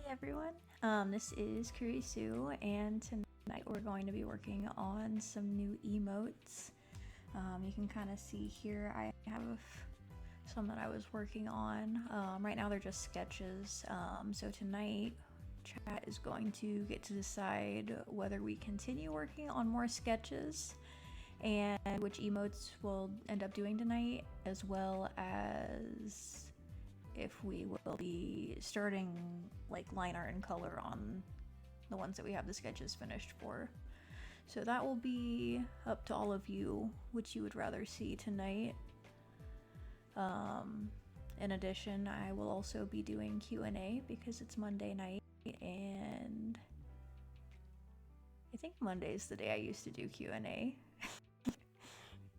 Everyone. This is Kurisu, and tonight we're going to be working on some new emotes. You can kind of see here I have some that I was working on. Right now they're just sketches. So tonight, chat is going to get to decide whether we continue working on more sketches and which emotes we'll end up doing tonight, as well as if we will be starting like line art and color on the ones that we have the sketches finished for. So that will be up to all of you which you would rather see tonight. In addition, I will also be doing Q&A because it's Monday night, and I think Monday's the day I used to do Q&A.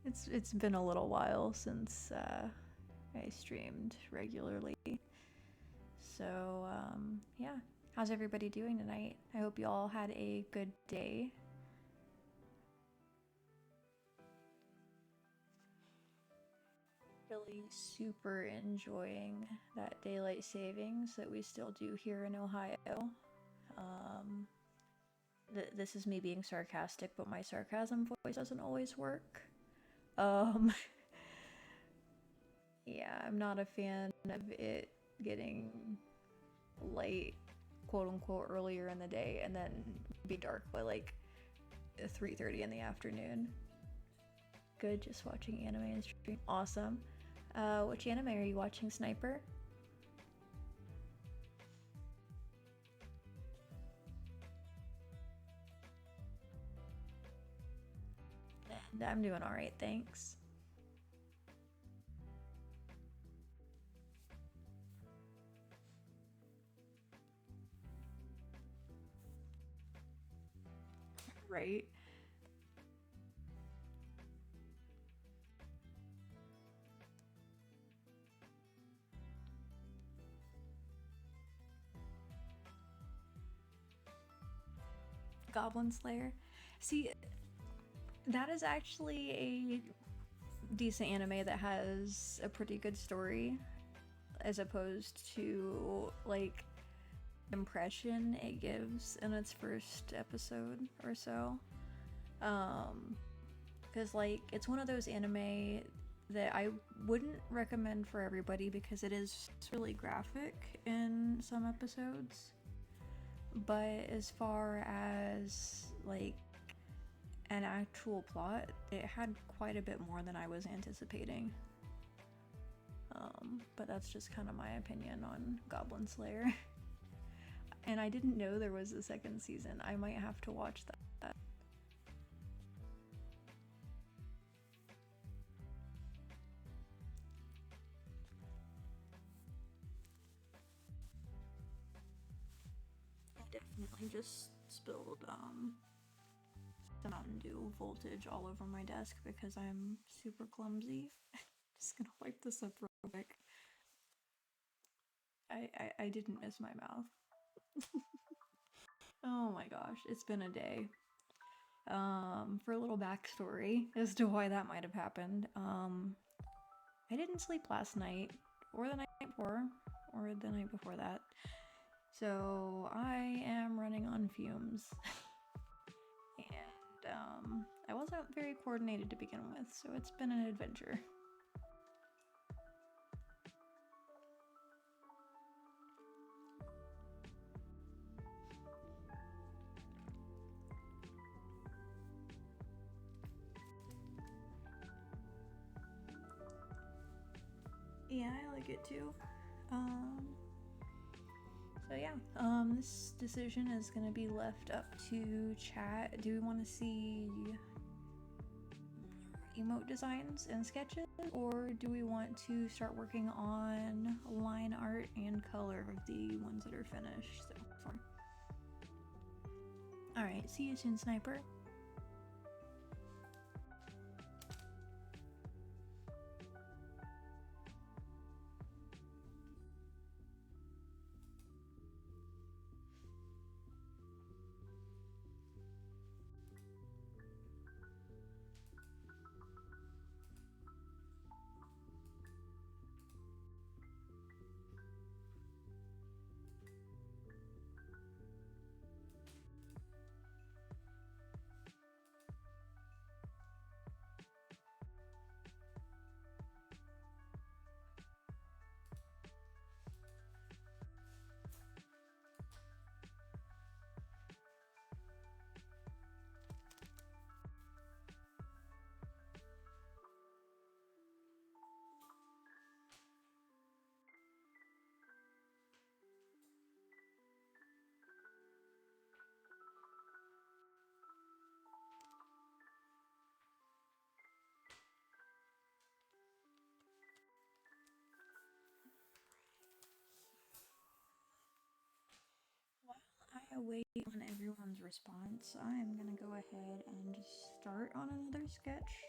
It's been a little while since I streamed regularly. So, yeah. How's everybody doing tonight? I hope you all had a good day. Really super enjoying that daylight savings that we still do here in Ohio. This is me being sarcastic, but my sarcasm voice doesn't always work. Yeah, I'm not a fan of it getting light, quote unquote, earlier in the day and then be dark by like 3:30 in the afternoon. Good, just watching anime and stream. Awesome. Which anime are you watching, Sniper? And I'm doing alright, thanks. Right? Goblin Slayer. See, that is actually a decent anime that has a pretty good story, as opposed to like impression it gives in its first episode or so. Because like it's one of those anime that I wouldn't recommend for everybody because it is really graphic in some episodes. But as far as like an actual plot, it had quite a bit more than I was anticipating. But that's just kind of my opinion on Goblin Slayer. And I didn't know there was a second season. I might have to watch that. I definitely just spilled some Mountain Dew voltage all over my desk because I'm super clumsy. Just gonna wipe this up real quick. I didn't miss my mouth. Oh my gosh, it's been a day. For a little backstory as to why that might have happened, I didn't sleep last night, or the night before, or the night before that. So I am running on fumes. And I wasn't very coordinated to begin with, so it's been an adventure. Yeah, I like it too. So yeah, this decision is gonna be left up to chat. Do we want to see emote designs and sketches, or do we want to start working on line art and color of the ones that are finished so far? Alright, see you soon, Sniper. wait on everyone's response, I'm gonna go ahead and just start on another sketch.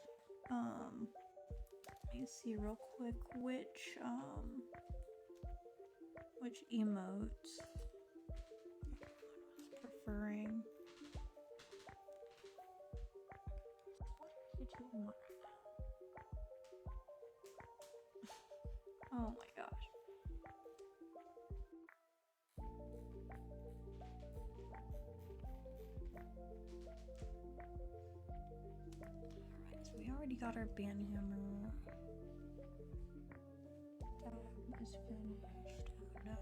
Let me see real quick which emotes I was preferring. What did you want? Oh my gosh. Alright, so we already got our banhammer. That is finished. Oh no.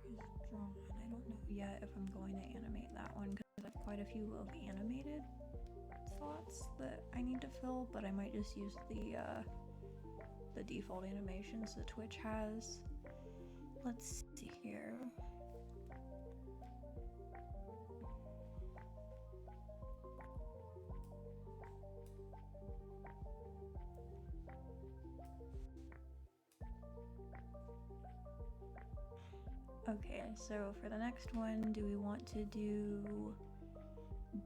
Glare is drawn. I don't know yet if I'm going to animate that one because I have quite a few of animated slots that I need to fill, but I might just use the default animations that Twitch has. Let's see here. Okay, so for the next one, do we want to do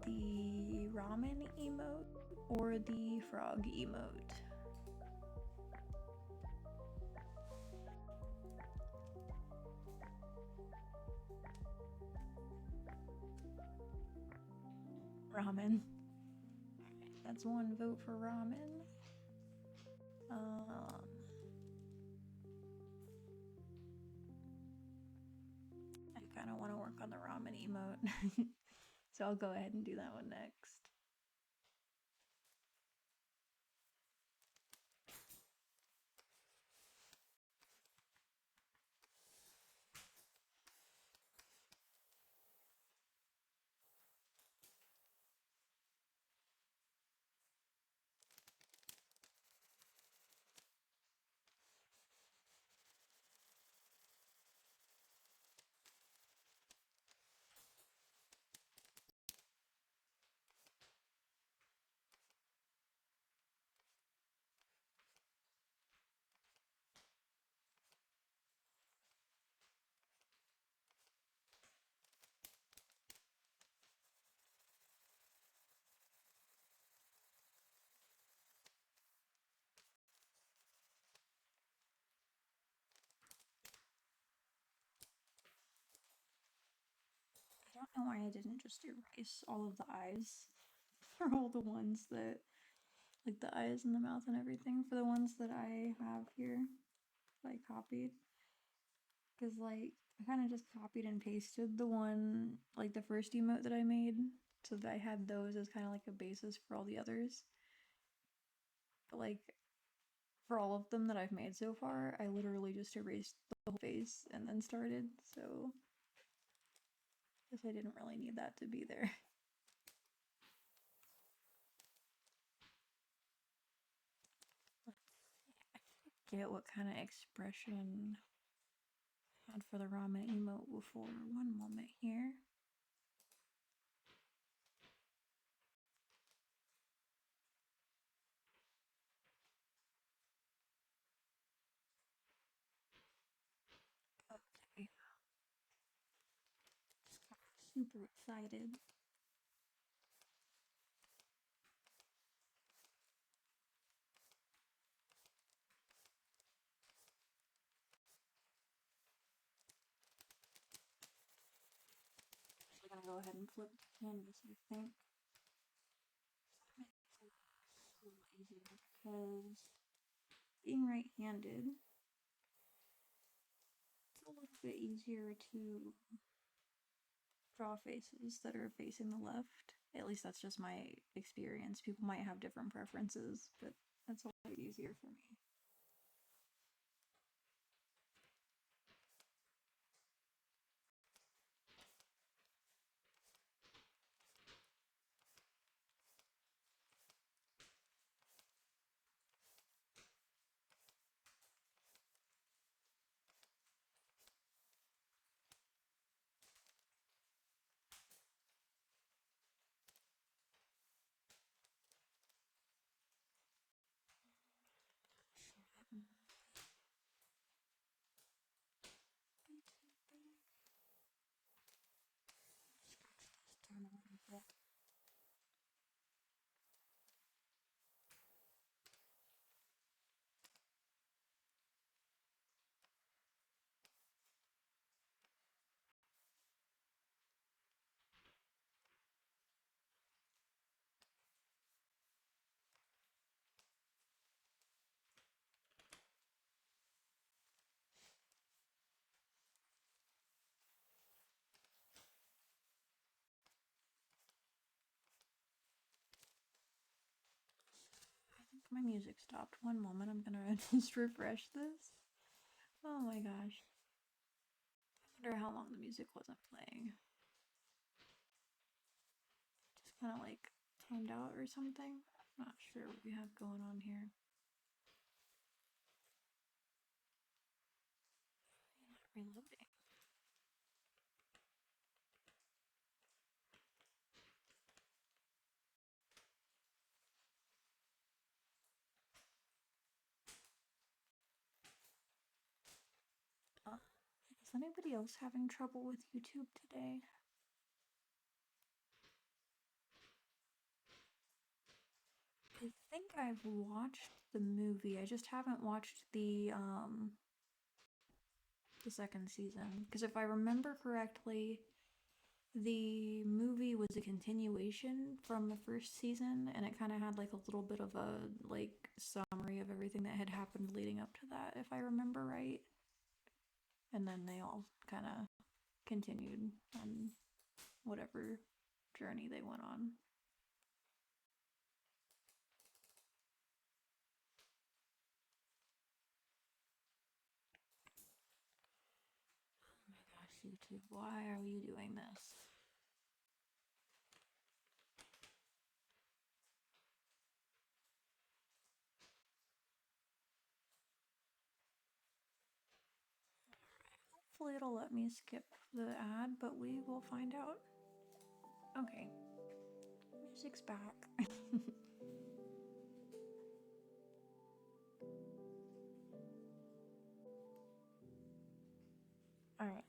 the ramen emote or the frog emote? Ramen. That's one vote for ramen. I kind of want to work on the ramen emote, so I'll go ahead and do that one next. I don't know why I didn't just erase all of the eyes for all the ones that, like the eyes and the mouth and everything, for the ones that I have here, that I copied. Because, like, I kind of just copied and pasted the one, like the first emote that I made, so that I had those as kind of like a basis for all the others. But, like, for all of them that I've made so far, I literally just erased the whole face and then started, so I guess I didn't really need that to be there. Get what kind of expression I had for the ramen emote before. One moment here. Okay. Just got super excited. We're gonna go ahead and flip the canvas, I think. A little easier because being right-handed, it's a little bit easier to draw faces that are facing the left. At least that's just my experience. People might have different preferences, but that's a lot easier for me. My music stopped. One moment, I'm gonna just refresh this. Oh my gosh. I wonder how long the music wasn't playing. Just kind of like timed out or something. Not sure what we have going on here. Reloading. Is anybody else having trouble with YouTube today? I think I've watched the movie. I just haven't watched the second season. Because if I remember correctly, the movie was a continuation from the first season, and it kind of had like a little bit of a like summary of everything that had happened leading up to that, if I remember right. And then they all kind of continued on whatever journey they went on. Oh my gosh, YouTube, why are you doing this? Hopefully it'll let me skip the ad, but we will find out. Okay. Music's back. Alright.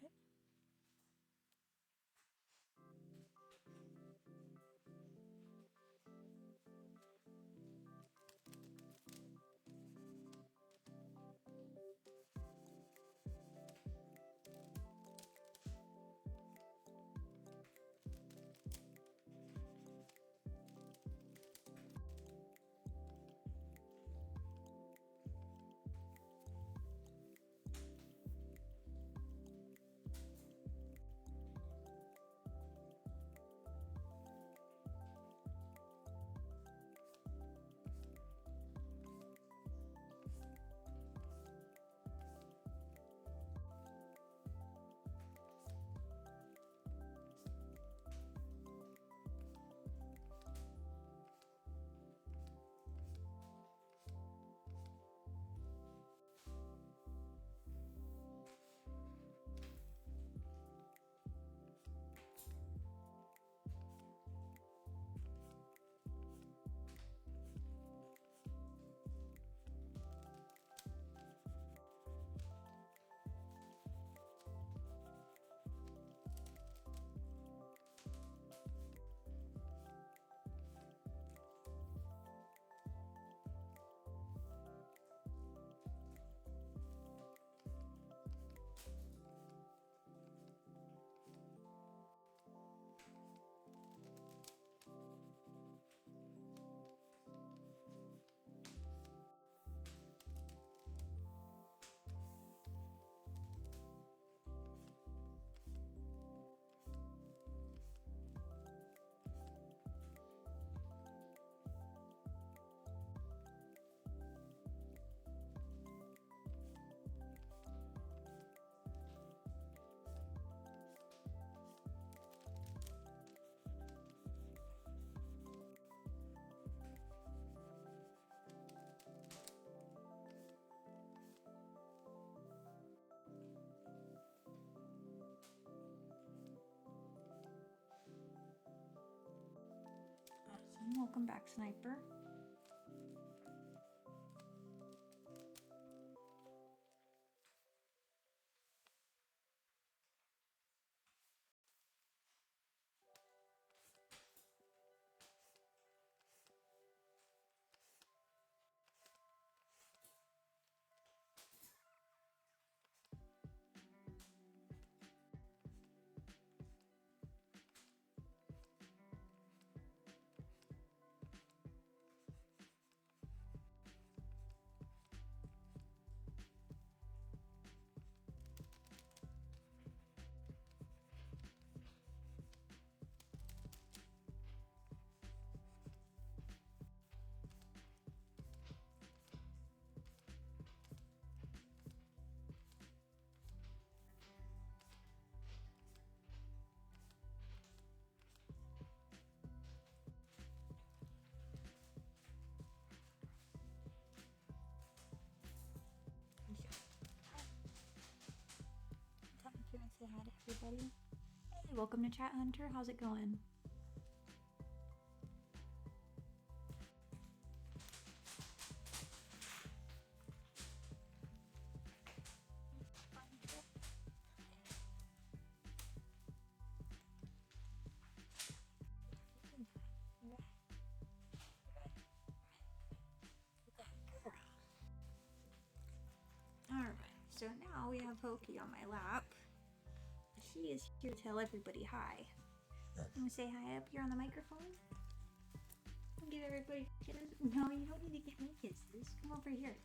Awesome. Welcome back, Sniper. welcome to Chat Hunter. How's it going? Alright, so now we have Hoki on my lap. She is here to tell everybody hi. You want to say hi up here on the microphone? Give everybody kisses. No, you don't need to give me kisses. Come over here.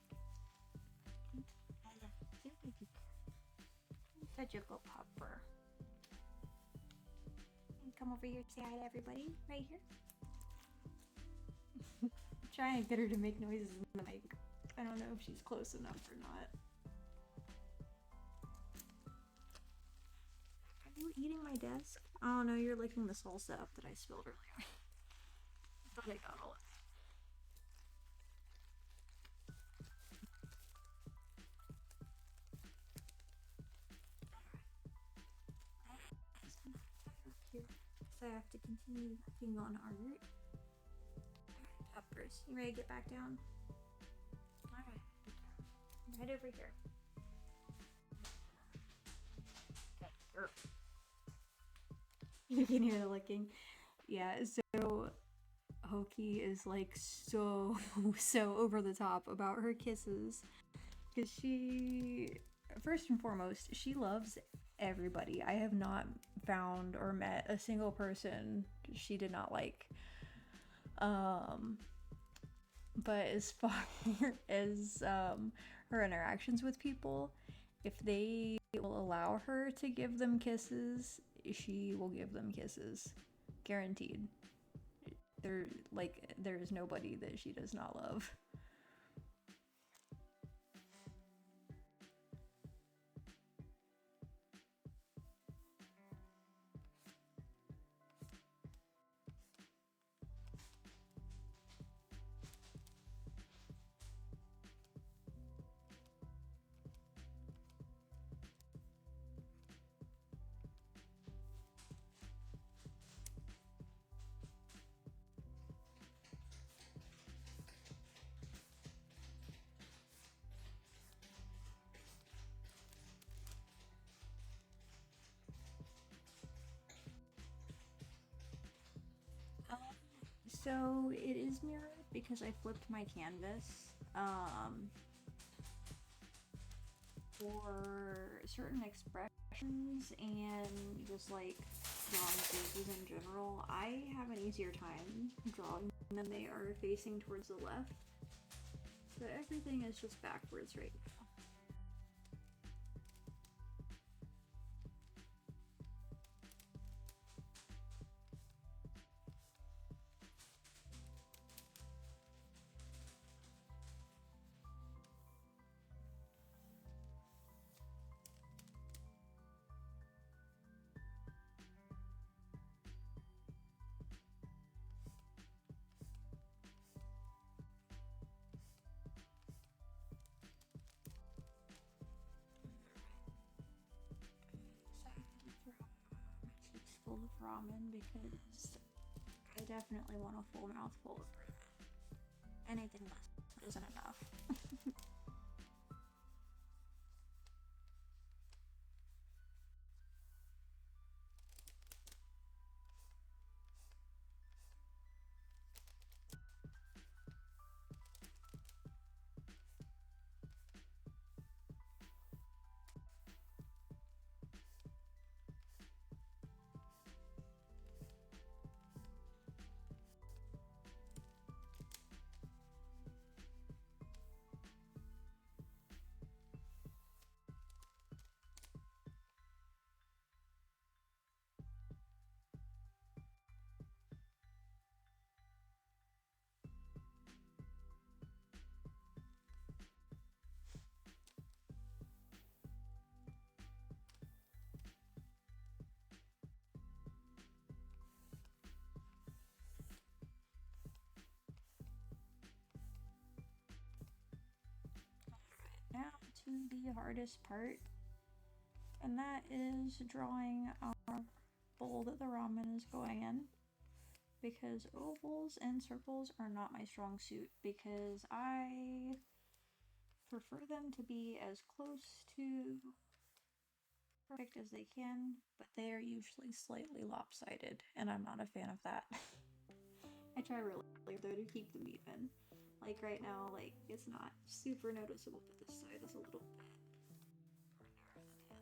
Such a good pupper. Come over here, say hi to everybody. Right here. I'm trying to get her to make noises in the mic. I don't know if she's close enough or not. Are you eating my desk? Oh no, you're licking the salsa up that I spilled earlier. I thought I got all of it. Here, so I have to continue working on art. Peppers, you ready to get back down? Alright, right over here. You can hear the licking. Yeah, so Hoki is like so over the top about her kisses. Because she, first and foremost, she loves everybody. I have not found or met a single person she did not like. But as far as her interactions with people, if they will allow her to give them kisses, she will give them kisses. Guaranteed. There's nobody that she does not love. So it is mirrored because I flipped my canvas for certain expressions and just like drawing faces in general. I have an easier time drawing them. They are facing towards the left, so everything is just backwards right now. Full of ramen because I definitely want a full mouthful of ramen. Anything less isn't enough. Now to the hardest part, and that is drawing our bowl that the ramen is going in, because ovals and circles are not my strong suit, because I prefer them to be as close to perfect as they can, but they are usually slightly lopsided, and I'm not a fan of that. I try really hard though to keep them even. Like right now, like it's not super noticeable, but this side is a little bit narrower than the other.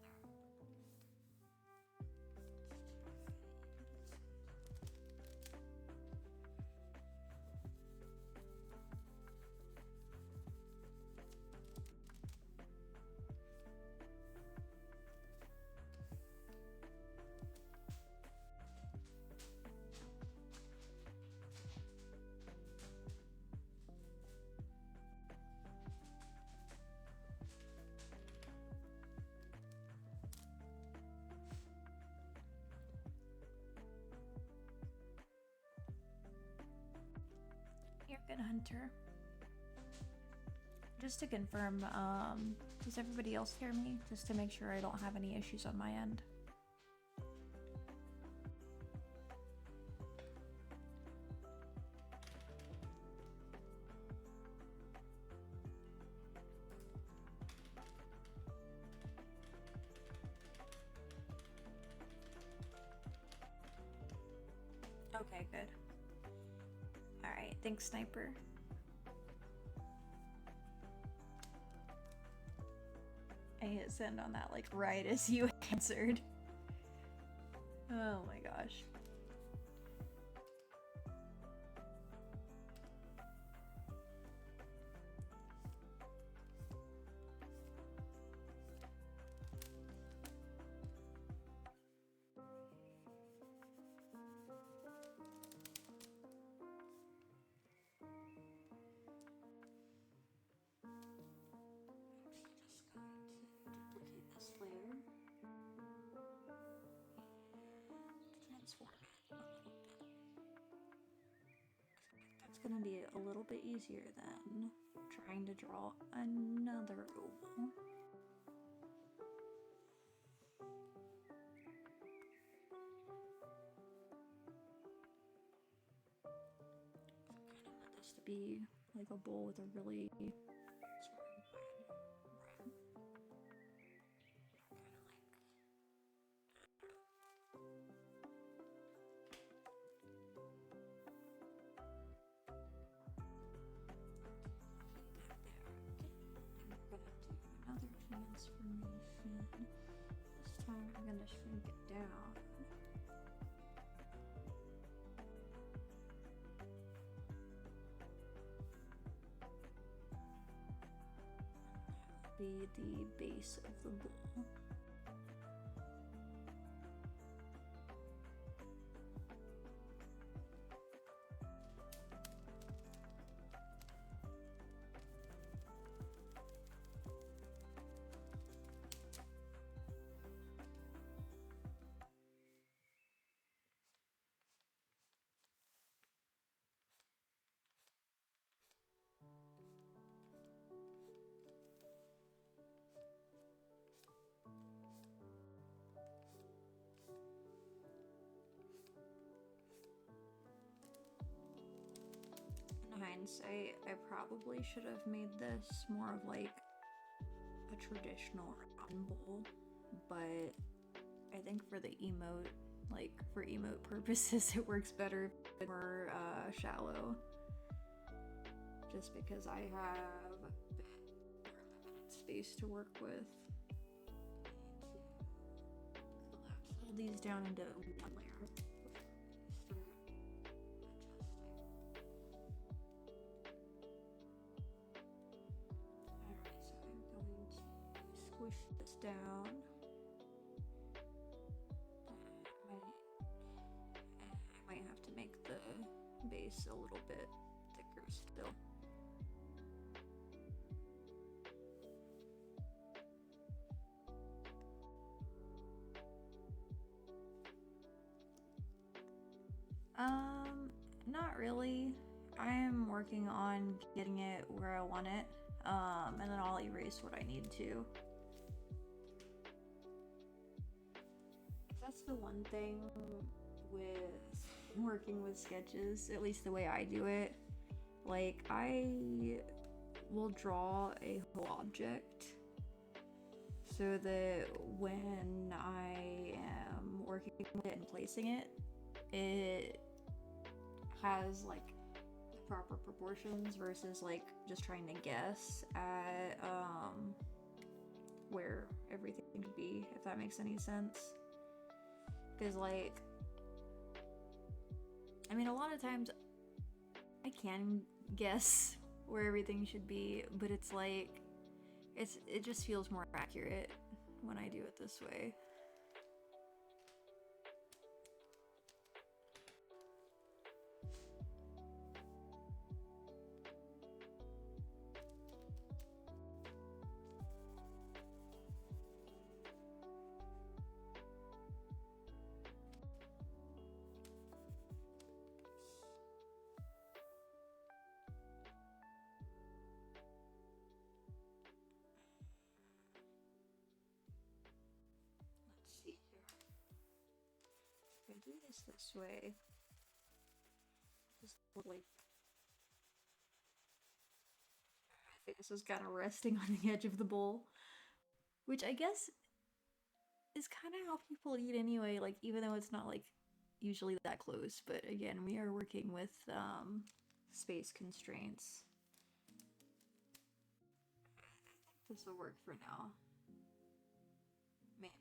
You're a good hunter. Just to confirm, does everybody else hear me? Just to make sure I don't have any issues on my end. Okay, good. Alright, thanks, Sniper. I hit send on that like right as you answered. Oh my gosh. That's gonna be a little bit easier than trying to draw another oval. I kind of want this to be like a bowl with a really red. Another transformation. This time I'm gonna shrink it down. That will be the base of the bowl. In hindsight, I probably should have made this more of like a traditional ramen bowl, but I think for the emote, like for emote purposes, it works better if it's more shallow. Just because I have a bit more limited space to work with. Collapse all these down into one layer. Squish this down. I might have to make the base a little bit thicker still. Not really. I am working on getting it where I want it, and then I'll erase what I need to. That's the one thing with working with sketches, at least the way I do it. Like, I will draw a whole object so that when I am working with it and placing it, it has like proper proportions versus like just trying to guess at where everything could be, if that makes any sense. Because like, I mean, a lot of times I can guess where everything should be, but it's like, it just feels more accurate when I do it this way. Let's see here. If I do this way, just like, I think this is kind of resting on the edge of the bowl, which I guess is kind of how people eat anyway, like even though it's not like usually that close, but again, we are working with space constraints. This will work for now. Maybe.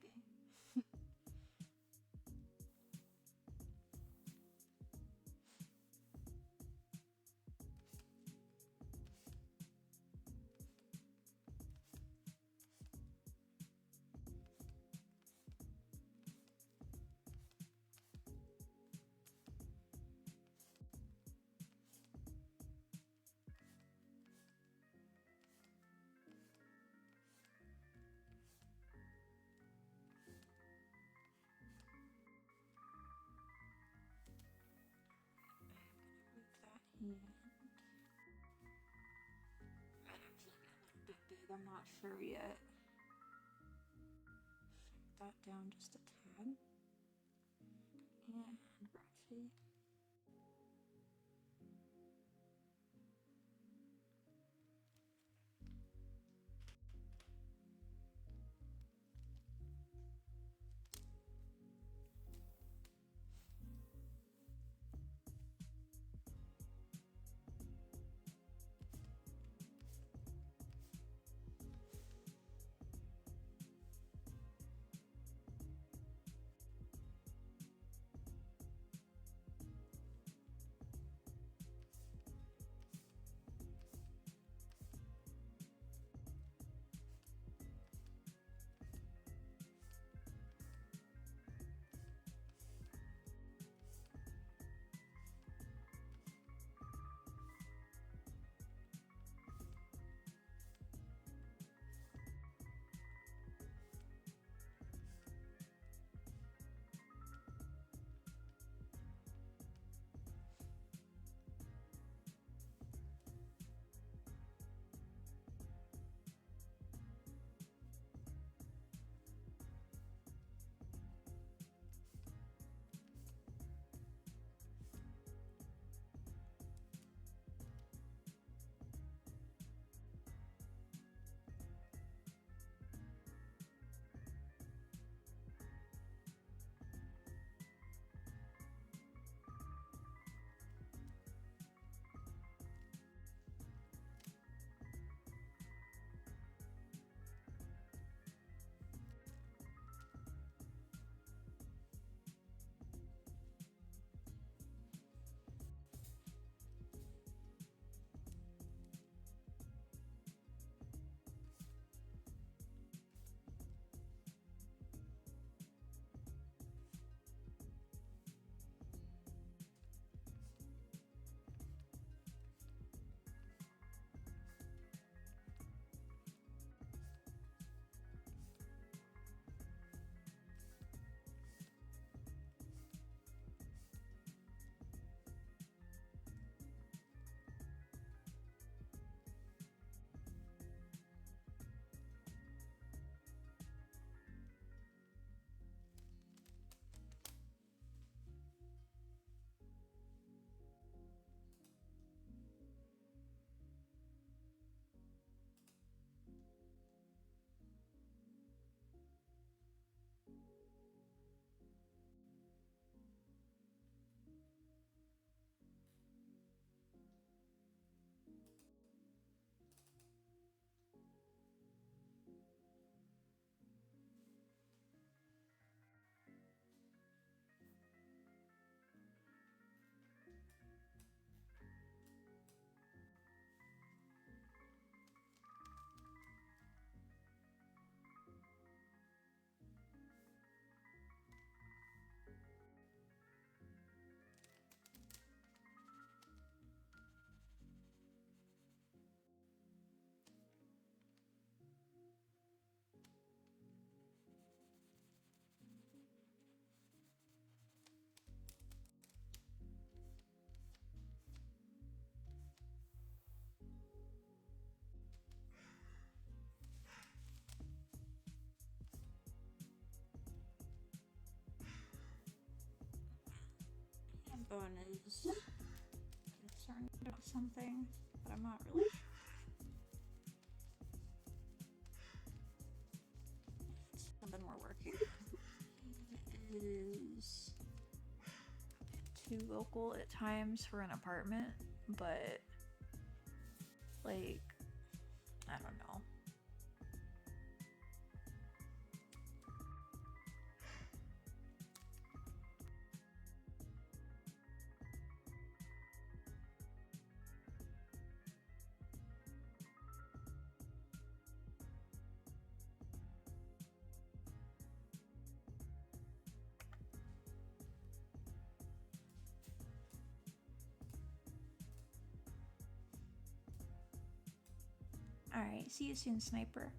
And I'm not sure yet. Shrink that down just a tad. And rotate. phone is concerned about something, but I'm not really sure. It's something we're working on. It is too vocal at times for an apartment, but like, I don't know. Alright, see you soon, Sniper.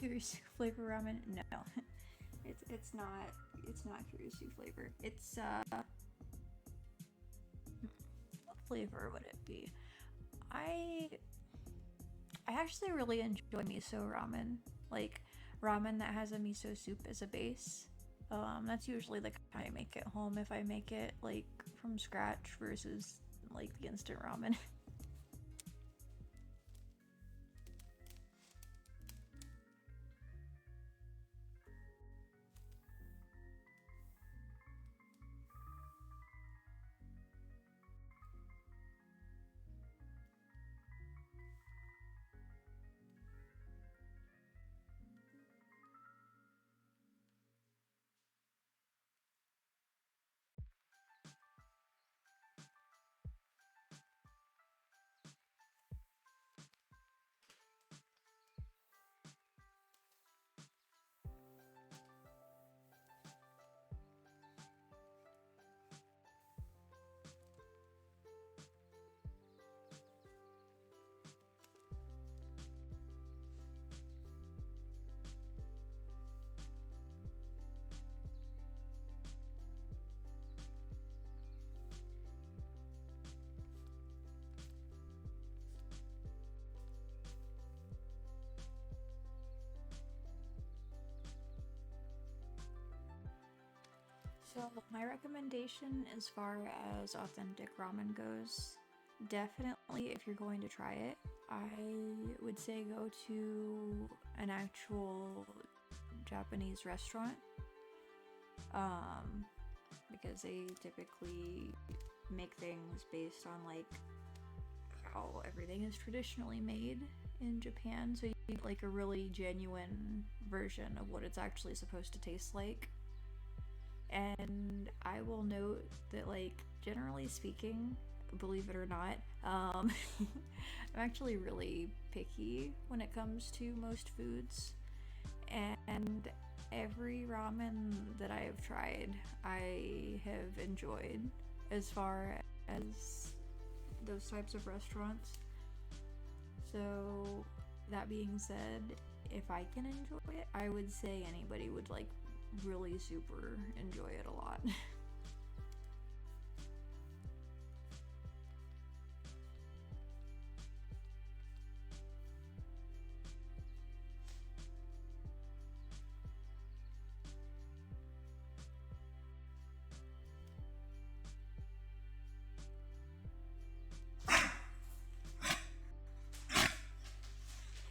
Kurisu flavor ramen? No. It's not Kurisu flavor. It's what flavor would it be? I actually really enjoy miso ramen. Like ramen that has a miso soup as a base. That's usually the kind I make at home if I make it like from scratch versus like the instant ramen. So my recommendation as far as authentic ramen goes, definitely if you're going to try it, I would say go to an actual Japanese restaurant. Because they typically make things based on like how everything is traditionally made in Japan, so you get like a really genuine version of what it's actually supposed to taste like. And I will note that, like, generally speaking, believe it or not, I'm actually really picky when it comes to most foods. And every ramen that I have tried, I have enjoyed as far as those types of restaurants. So, that being said, if I can enjoy it, I would say anybody would, like, really super enjoy it a lot.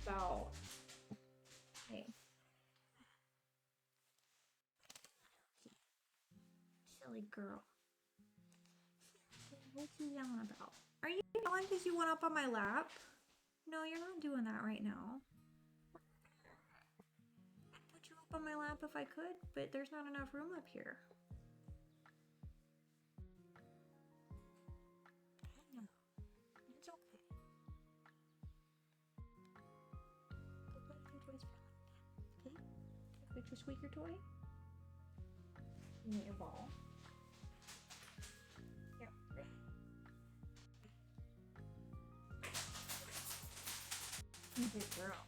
About, hey, silly girl. What you yelling about? Are you yelling because you went up on my lap? No, you're not doing that right now. I'd put you up on my lap if I could, but there's not enough room up here. No, it's okay. Go play with your toys for a little bit, okay? With your squeaker toy? You need your ball. Here, ready? You good girl.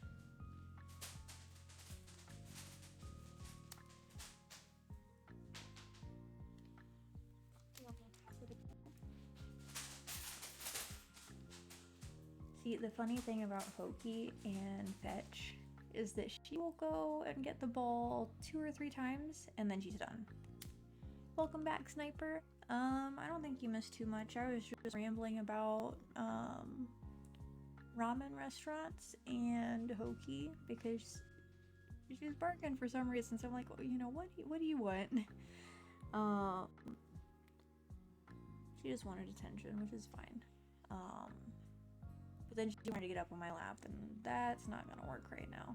See, the funny thing about Hoki and Fetch is that she will go and get the ball 2 or 3 times and then she's done. Welcome back, Sniper. I don't think you missed too much. I was just rambling about ramen restaurants and Hoki because she's barking for some reason. So I'm like, well, you know, what do you want? She just wanted attention, which is fine. But then she wanted to get up on my lap, and that's not gonna work right now.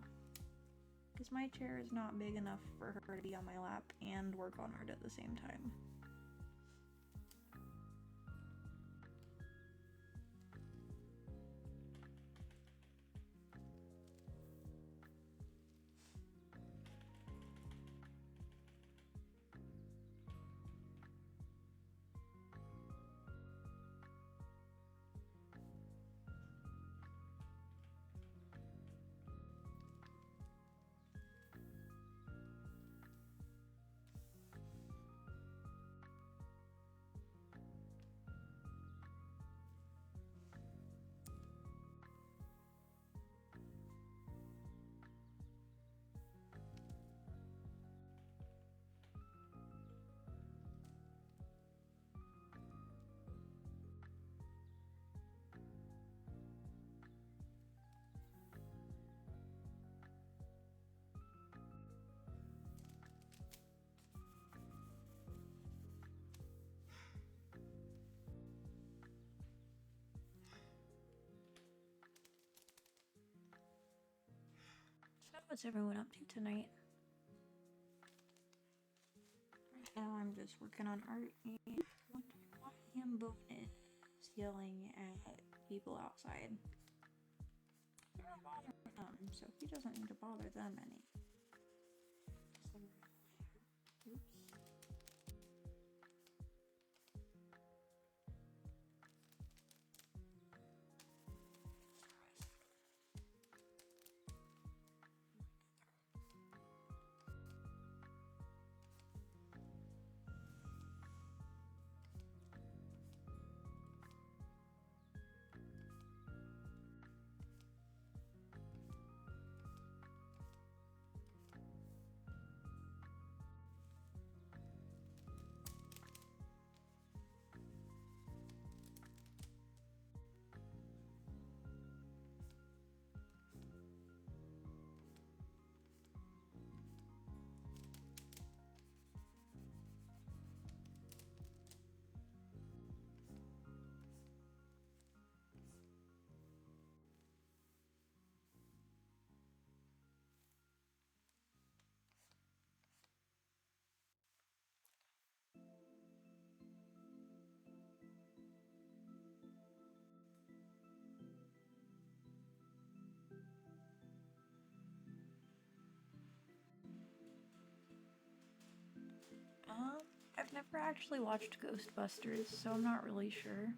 Because my chair is not big enough for her to be on my lap and work on art at the same time. What's everyone up to tonight? Right now I'm just working on art and wondering why Hambone is yelling at people outside. They're not bothering them, so he doesn't need to bother them any. Oops. I've never actually watched Ghostbusters, so I'm not really sure.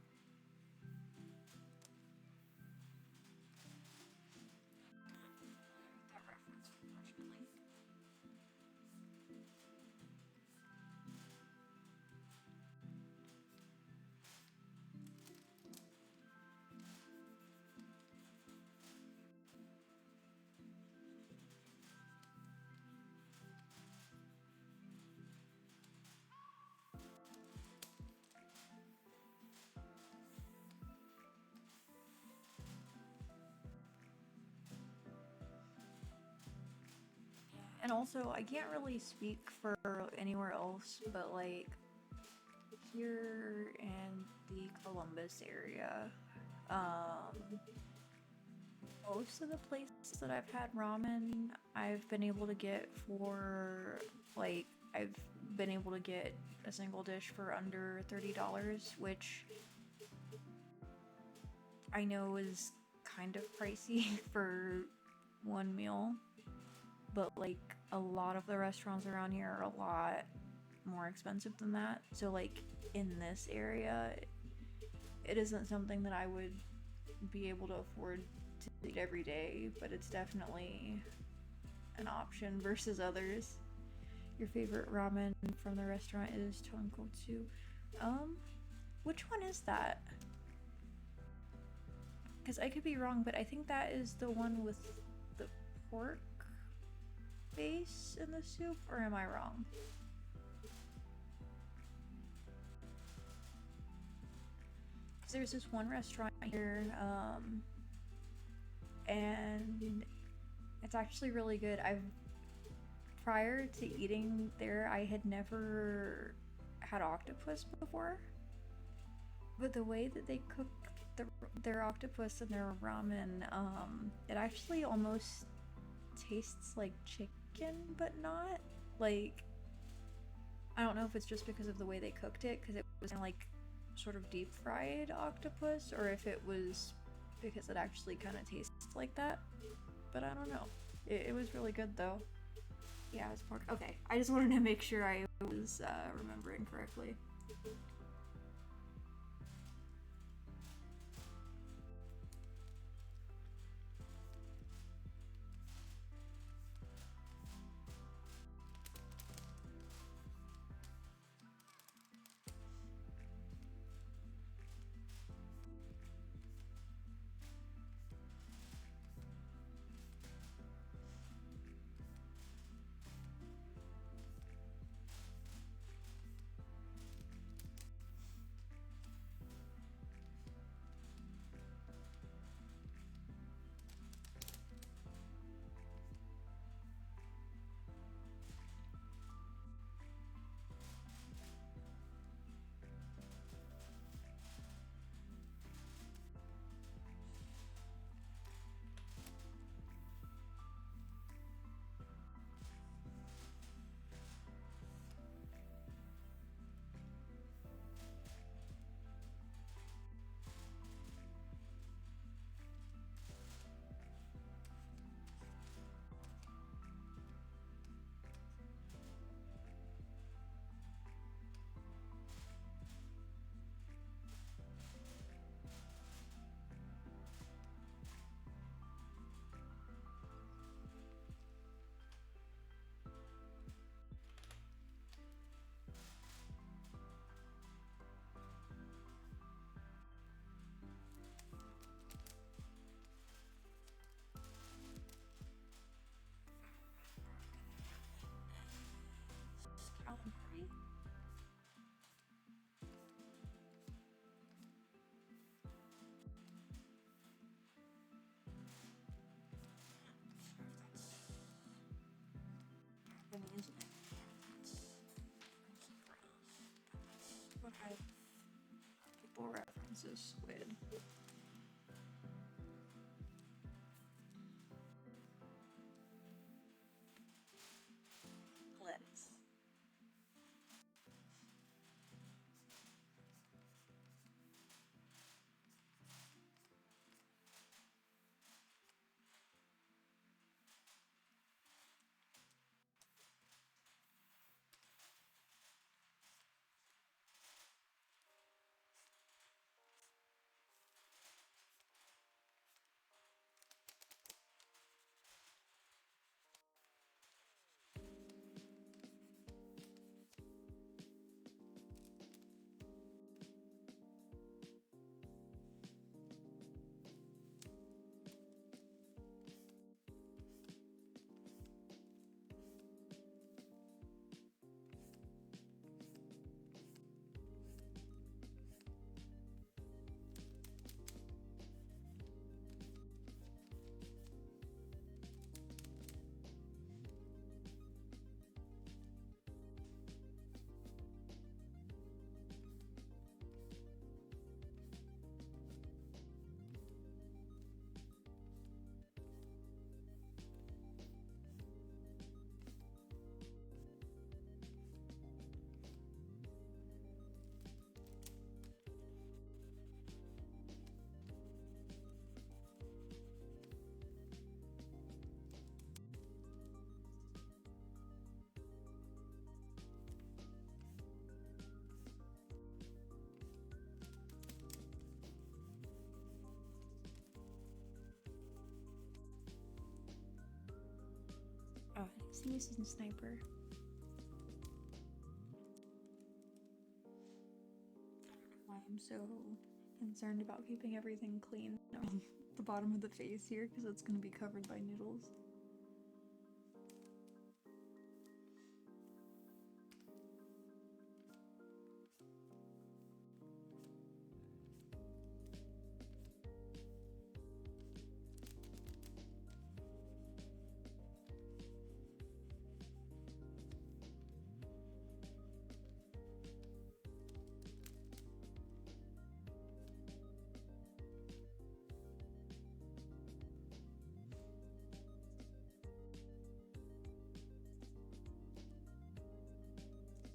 And also, I can't really speak for anywhere else, but like here in the Columbus area, most of the places that I've had ramen, I've been able to get for like I've been able to get a single dish for under $30, which I know is kind of pricey for one meal. But like a lot of the restaurants around here are a lot more expensive than that. So like in this area, it isn't something that I would be able to afford to eat every day, but it's definitely an option versus others. Your favorite ramen from the restaurant is tonkotsu. Which one is that? because I could be wrong, but I think that is the one with the pork base in the soup, or am I wrong? Because there's this one restaurant here, and it's actually really good. Prior to eating there, I had never had octopus before, but the way that they cook their octopus and their ramen, it actually almost tastes like chicken, but not. Like, I don't know if it's just because of the way they cooked it, because it was like sort of deep fried octopus, or if it was because it actually kind of tastes like that, but I don't know. It was really good though. Yeah, it was pork. Okay, I just wanted to make sure I was remembering correctly. Calamari? What people references squid. Lettuce. Oh, he's using sniper. Why I'm so concerned about keeping everything clean. the bottom of the face here because it's going to be covered by noodles.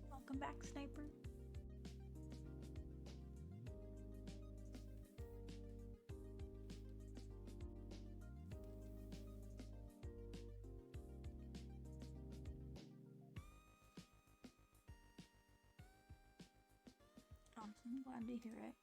Welcome back, Sniper. Awesome, glad to hear it.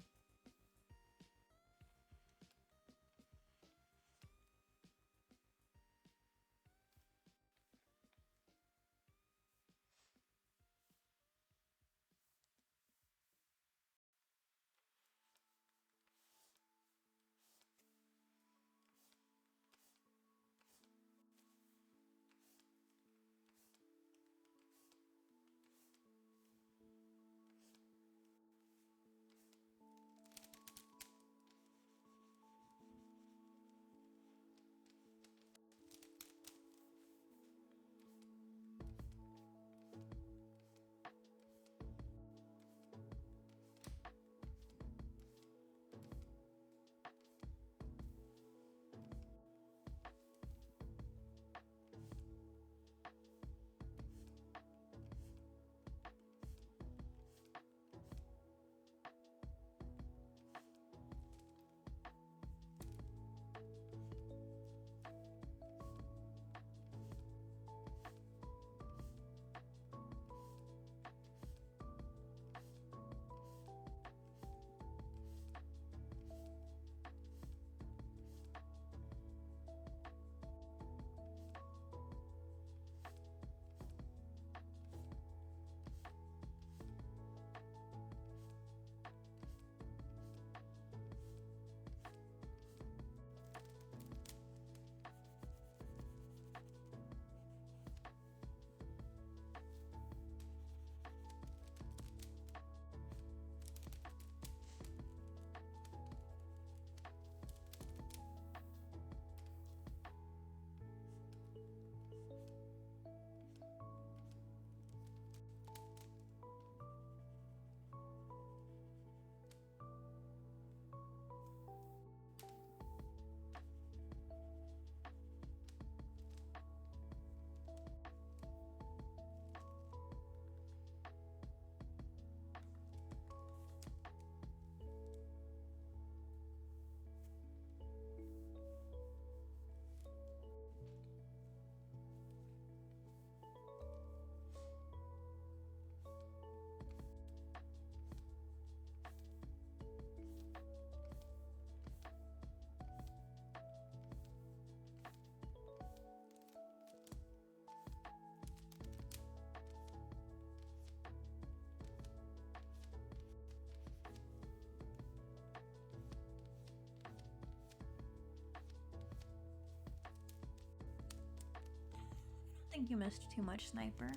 I think you missed too much, Sniper.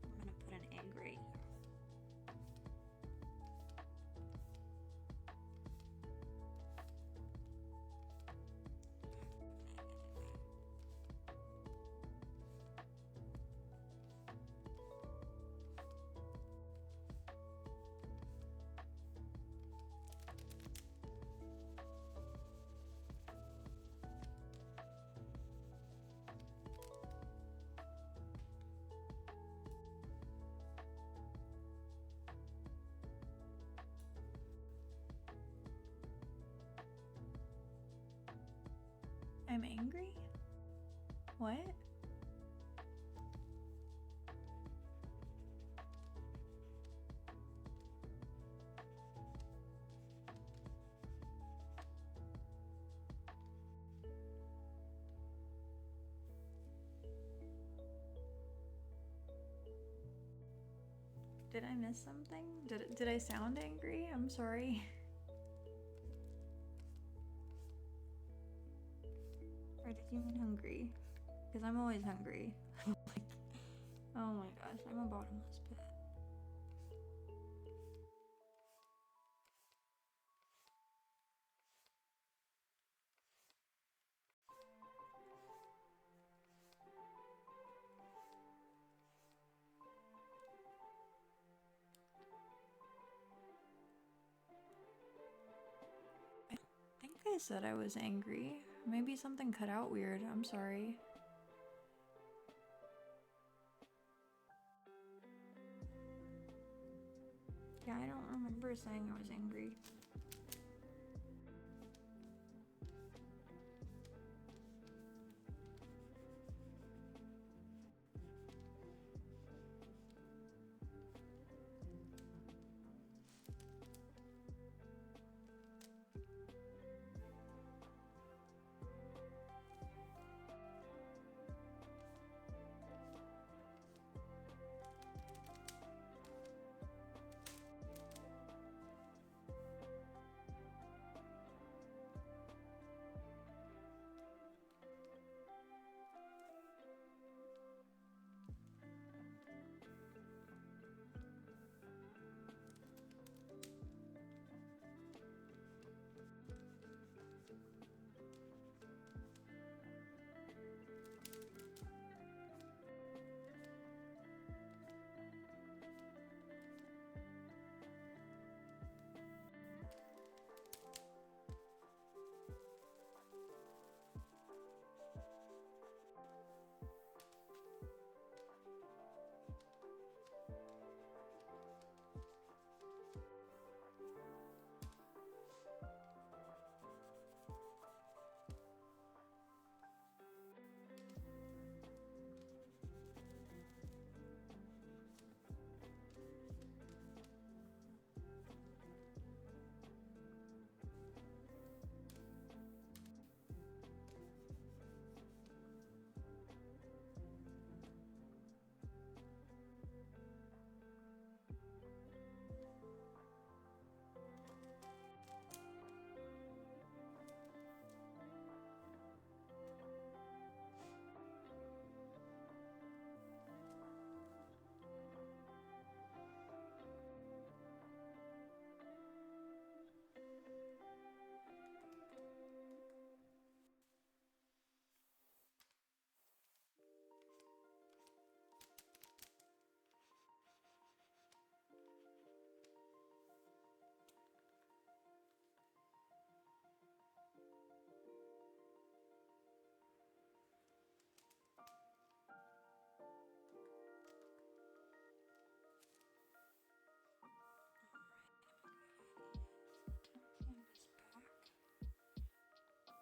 I'm gonna put an egg right here. I'm angry? What? Did I miss something? Did I sound angry? I'm sorry. do you mean hungry? Because I'm always hungry. Like, oh my gosh, I'm a bottomless pit. I think I said I was angry. Maybe something cut out weird. I'm sorry. Yeah, I don't remember saying I was angry.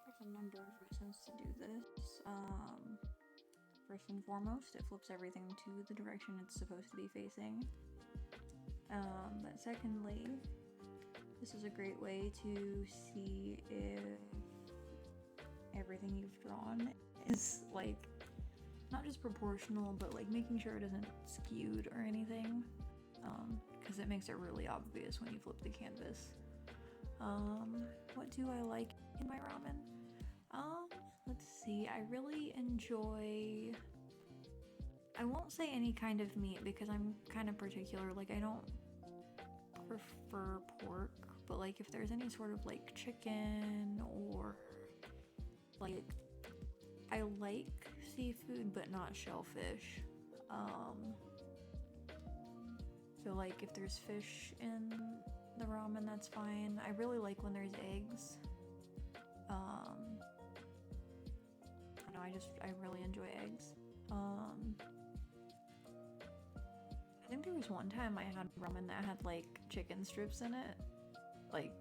There's a number of reasons to do this. First and foremost, it flips everything to the direction it's supposed to be facing. But secondly, this is a great way to see if everything you've drawn is like not just proportional, but like making sure it isn't skewed or anything, because it makes it really obvious when you flip the canvas. What do I like in my ramen? Let's see, I really enjoy, I won't say any kind of meat because I'm kind of particular, like I don't prefer pork, but like if there's any sort of like chicken or like, I like seafood but not shellfish. So like if there's fish in the ramen, that's fine. I really like when there's eggs. I don't know, I really enjoy eggs. I think there was one time I had ramen that had like chicken strips in it. Like,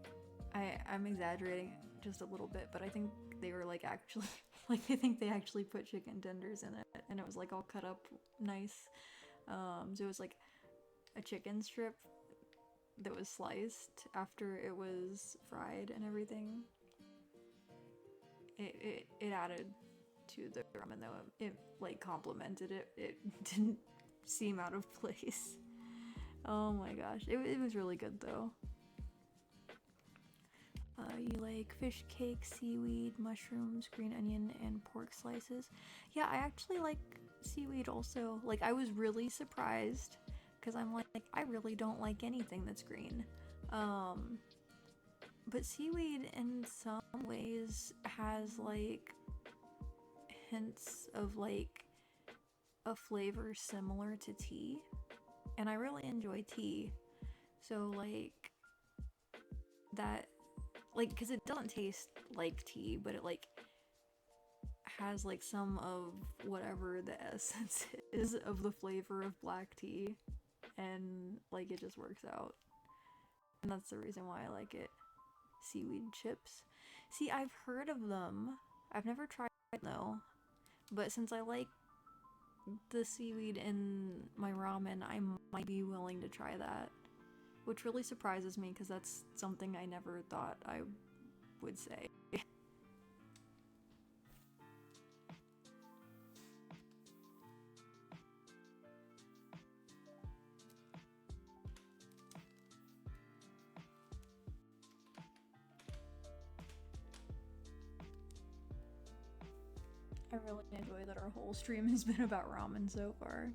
I'm exaggerating just a little bit, but I think they were like actually, like I think they actually put chicken tenders in it, and it was like all cut up nice. So it was like a chicken strip that was sliced after it was fried and everything. It added to the ramen though. It like complemented it. It didn't seem out of place. Oh my gosh, it was really good though. You like fish cake, seaweed, mushrooms, green onion, and pork slices. Yeah, I actually like seaweed also. Like, I was really surprised because I'm like, I really don't like anything that's green. But seaweed in some ways has like hints of like a flavor similar to tea, and I really enjoy tea. So like that, like, because it doesn't taste like tea, but it like has like some of whatever the essence is of the flavor of black tea, and like it just works out, and that's the reason why I like it. Seaweed chips. See, I've heard of them. I've never tried them though, but since I like the seaweed in my ramen, I might be willing to try that, which really surprises me because that's something I never thought I would say. I really enjoy that our whole stream has been about ramen so far.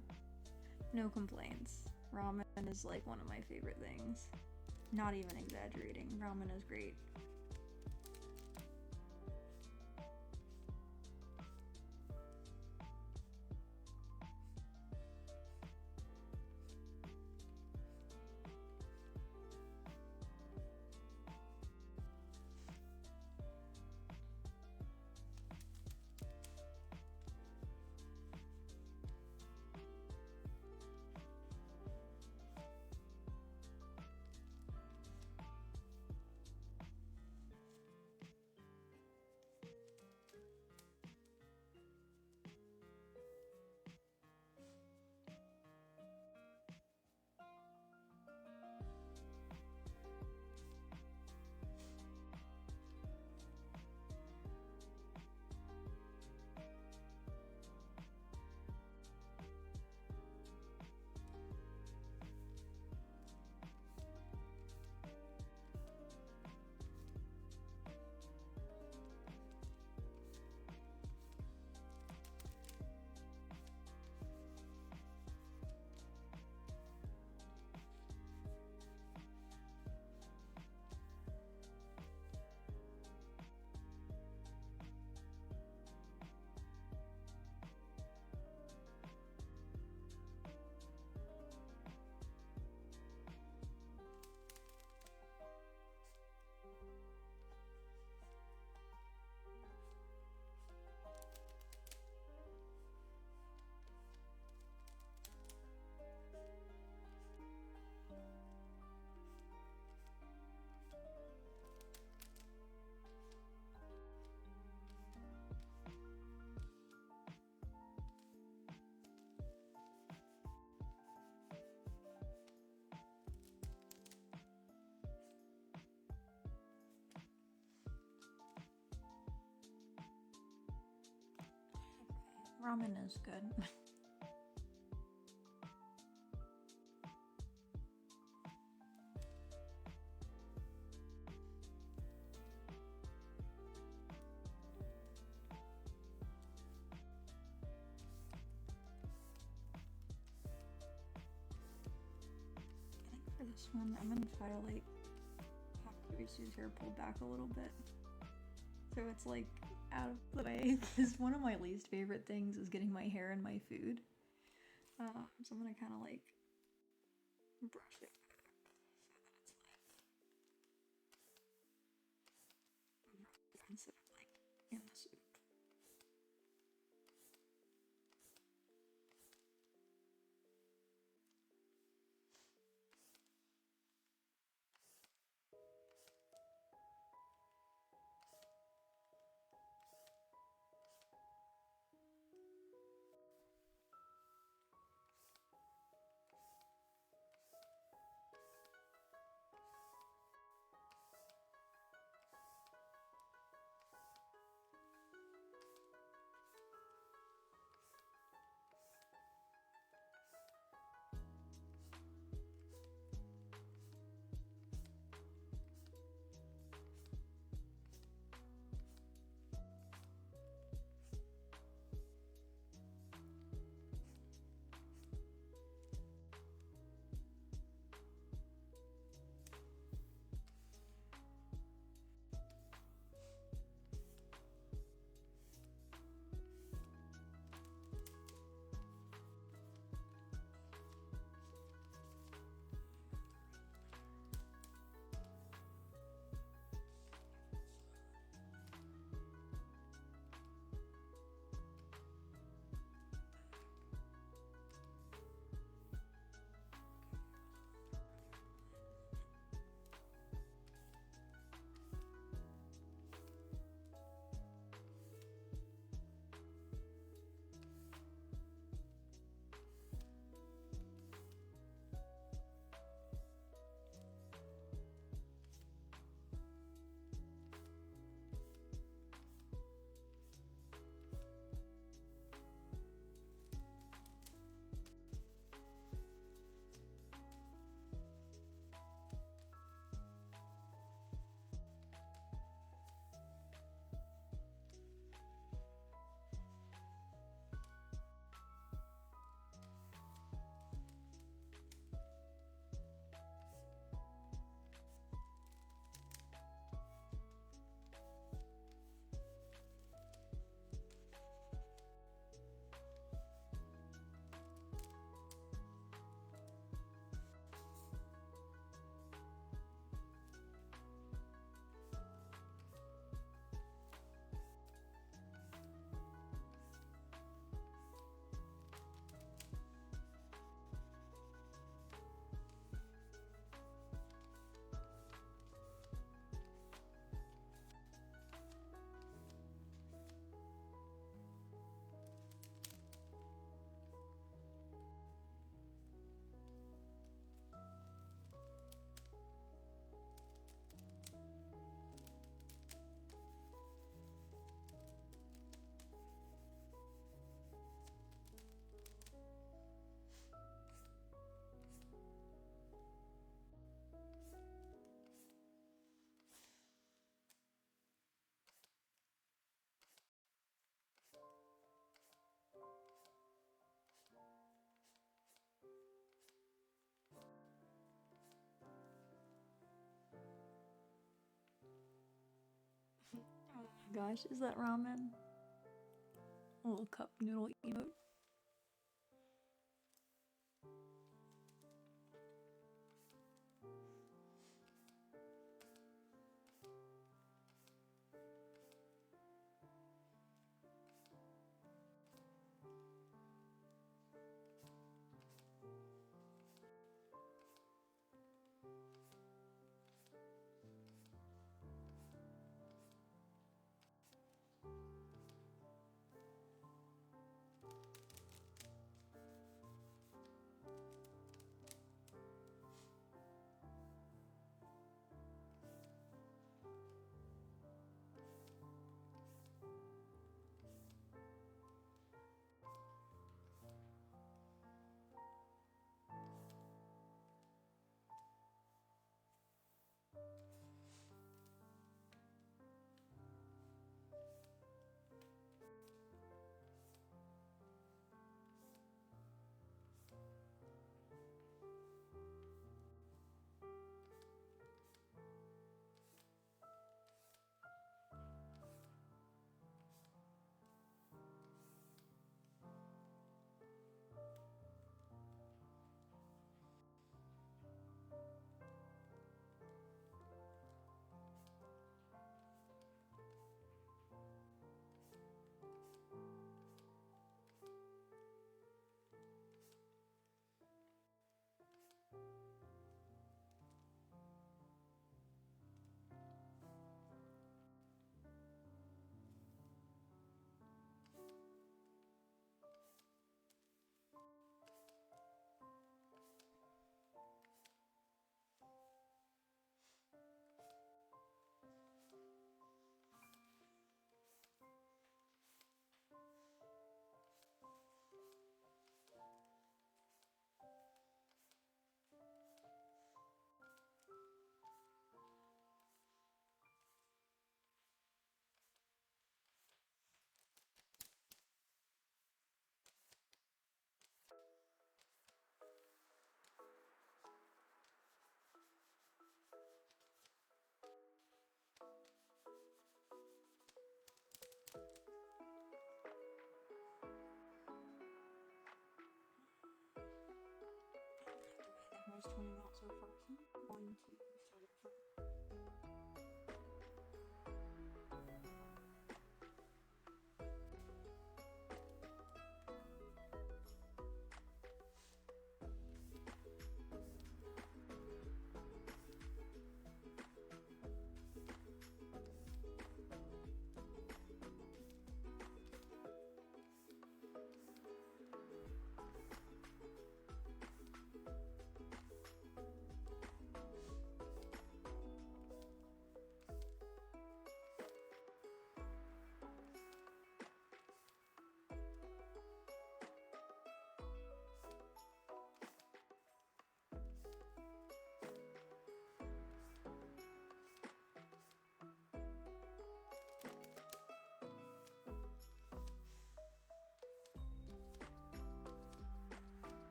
No complaints. Ramen is like one of my favorite things. Not even exaggerating. Ramen is great. Ramen is good. I think for this one, I'm gonna try to like have Kurisu's hair pulled back a little bit, so it's like out of the way. Because one of my least favorite things is getting my hair in my food. So I'm gonna kind of like brush it back so that it's like instead of like in the soup. gosh, is that ramen? A little cup noodle emote. There's 20 minutes so far. One, two, three, four.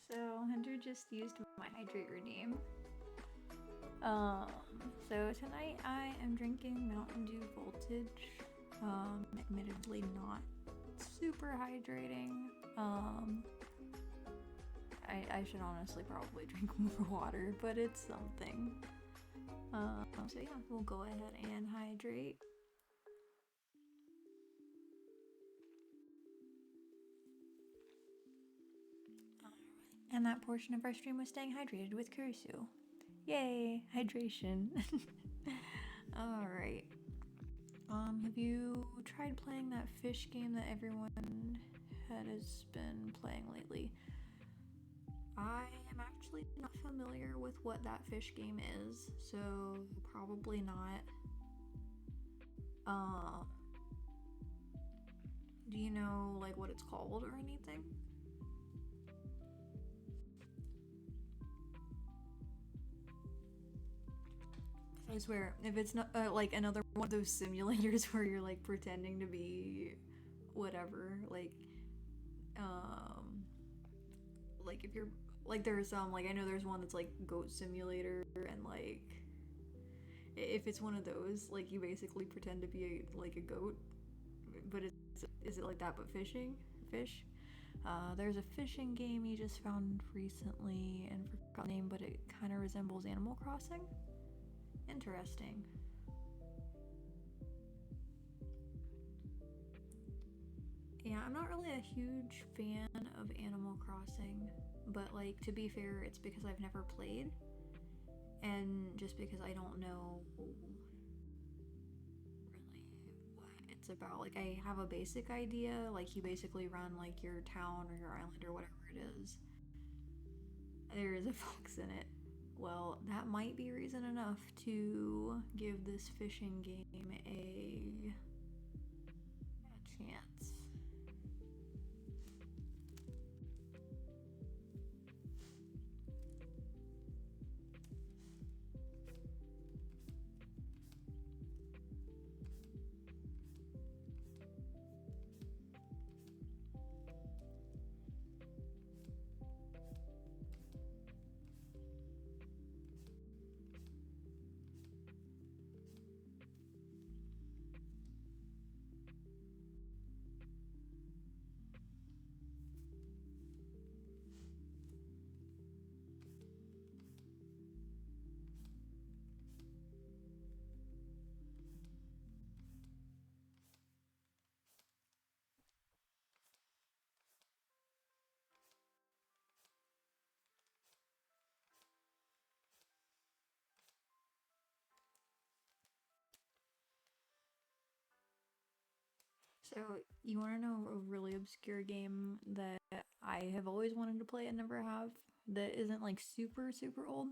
So Hunter just used my hydrate redeem. So tonight I am drinking Mountain Dew Voltage. Admittedly not super hydrating. I should honestly probably drink more water, but it's something. So yeah, we'll go ahead and hydrate. And that portion of our stream was staying hydrated with Kurisu. Yay, hydration. Alright. Have you tried playing that fish game that everyone has been playing lately? I am actually not familiar with what that fish game is, so probably not. Do you know like what it's called or anything? I swear, if it's not like another one of those simulators where you're like pretending to be whatever, um, like if you're like there's like I know there's one that's like goat simulator and like if it's one of those like you basically pretend to be like a goat, but is it like that but fish? There's a fishing game you just found recently and forgot the name, but it kind of resembles Animal Crossing. Interesting. Yeah, I'm not really a huge fan of Animal Crossing, but like to be fair, it's because I've never played and just because I don't know really what it's about. Like I have a basic idea, like you basically run like your town or your island or whatever it is. There is a fox in it. Well, that might be reason enough to give this fishing game a chance. So, you want to know a really obscure game that I have always wanted to play and never have that isn't like super, super old?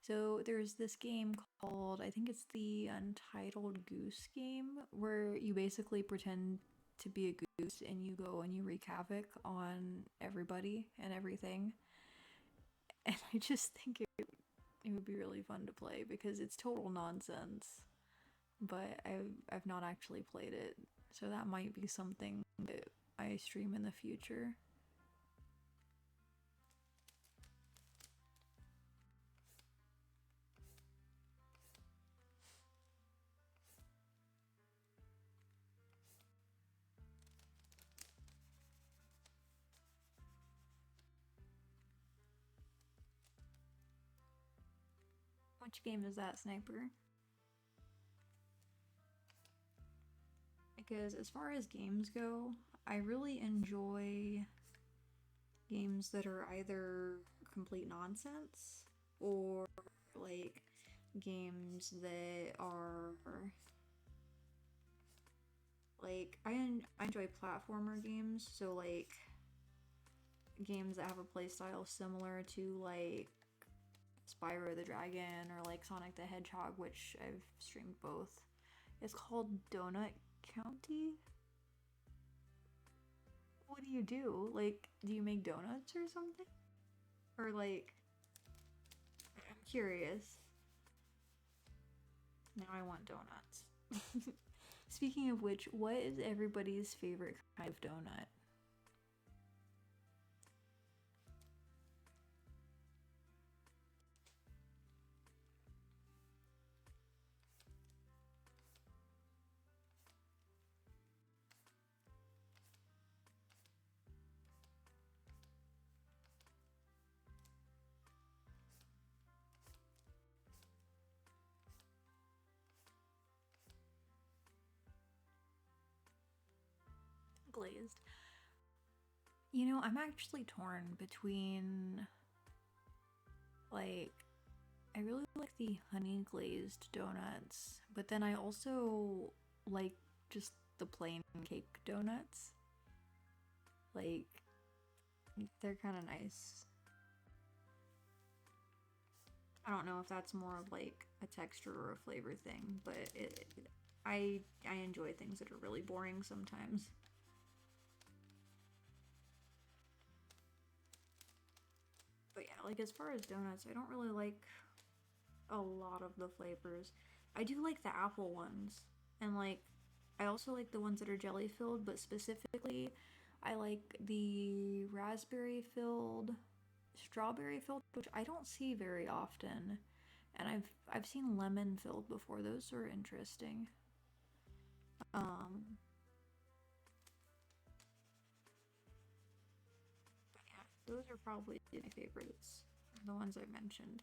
So, there's this game called, I think it's the Untitled Goose game, where you basically pretend to be a goose and you go and you wreak havoc on everybody and everything. And I just think it would be really fun to play because it's total nonsense. But I've not actually played it, so that might be something that I stream in the future. Which game is that, Sniper? Because as far as games go, I really enjoy games that are either complete nonsense or like games that are like I enjoy platformer games, so like games that have a playstyle similar to like Spyro the Dragon or like Sonic the Hedgehog, which I've streamed both. It's called Donut County. What do you do? Like, do you make donuts or something? Or like, I'm curious. Now I want donuts. Speaking of which, what is everybody's favorite kind of donut? Glazed. You know, I'm actually torn between like I really like the honey glazed donuts, but then I also like just the plain cake donuts. Like they're kind of nice. I don't know if that's more of like a texture or a flavor thing, but I enjoy things that are really boring sometimes. But yeah, like as far as donuts, I don't really like a lot of the flavors. I do like the apple ones, and like I also like the ones that are jelly filled, but specifically I like the raspberry filled, strawberry filled, which I don't see very often. And I've seen lemon filled before. Those are interesting. Um yeah, those are probably my favorites. The ones I mentioned.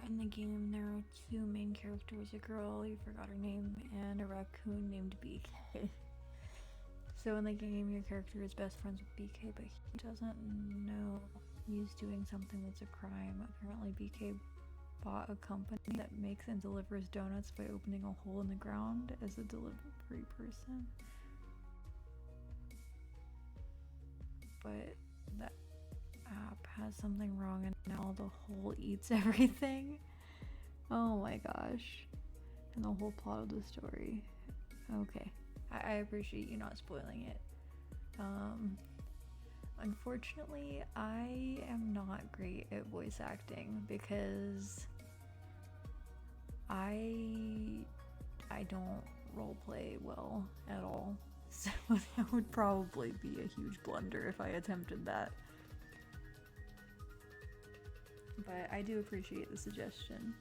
In the game, there are two main characters, a girl, you forgot her name, and a raccoon named BK. So in the game, your character is best friends with BK, but he doesn't know he's doing something that's a crime. Apparently, BK bought a company that makes and delivers donuts by opening a hole in the ground as a delivery person. But that app has something wrong and now the hole eats everything. Oh my gosh. And the whole plot of the story. Okay. I appreciate you not spoiling it. Unfortunately, I am not great at voice acting because I don't roleplay well at all. So that would probably be a huge blunder if I attempted that. But I do appreciate the suggestion.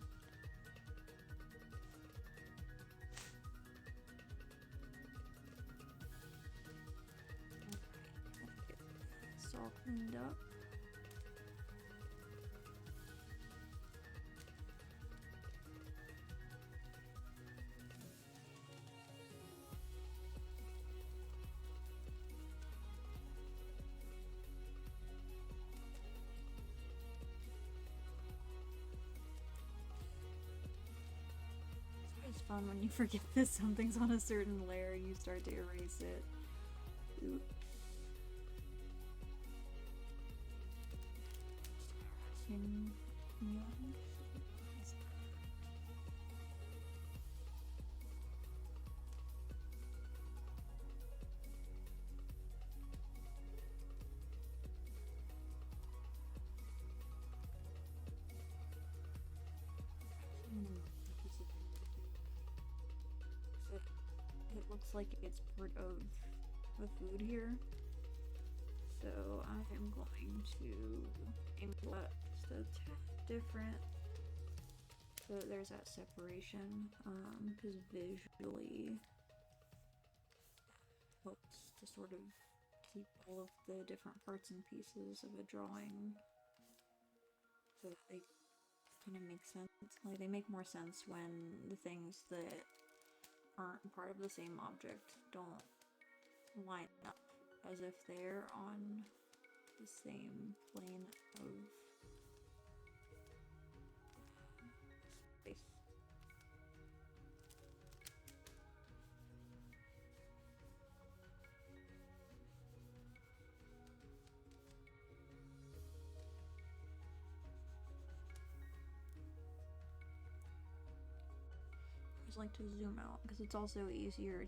It's all cleaned up. It's fun when you forget that something's on a certain layer and you start to erase it. Ooh. It looks like it's part of the food here. So I am going to angle that just a tad different so that there's that separation, because visually helps to sort of keep all of the different parts and pieces of a drawing so that they kind of make sense. Like, they make more sense when the things that aren't part of the same object don't line up as if they're on the same plane of space. I just like to zoom out because it's also easier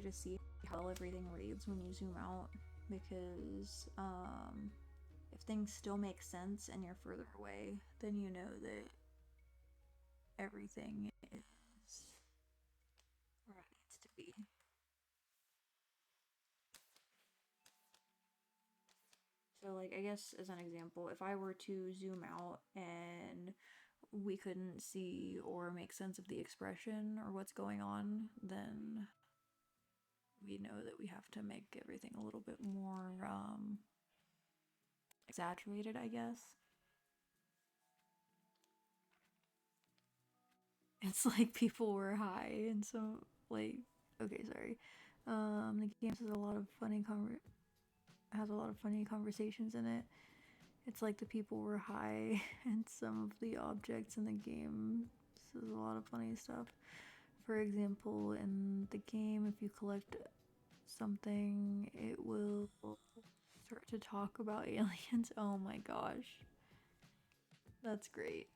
to see how everything reads when you zoom out, because if things still make sense and you're further away, then you know that everything is where it needs to be. So, like, I guess as an example, if I were to zoom out and we couldn't see or make sense of the expression or what's going on, then we know that we have to make everything a little bit more exaggerated, I guess. It's like people were high and so, like, okay, sorry. The game has a lot of funny conversations in it. It's like the people were high and some of the objects in the game says a lot of funny stuff. For example, in the game, if you collect something, it will start to talk about aliens. Oh my gosh. That's great.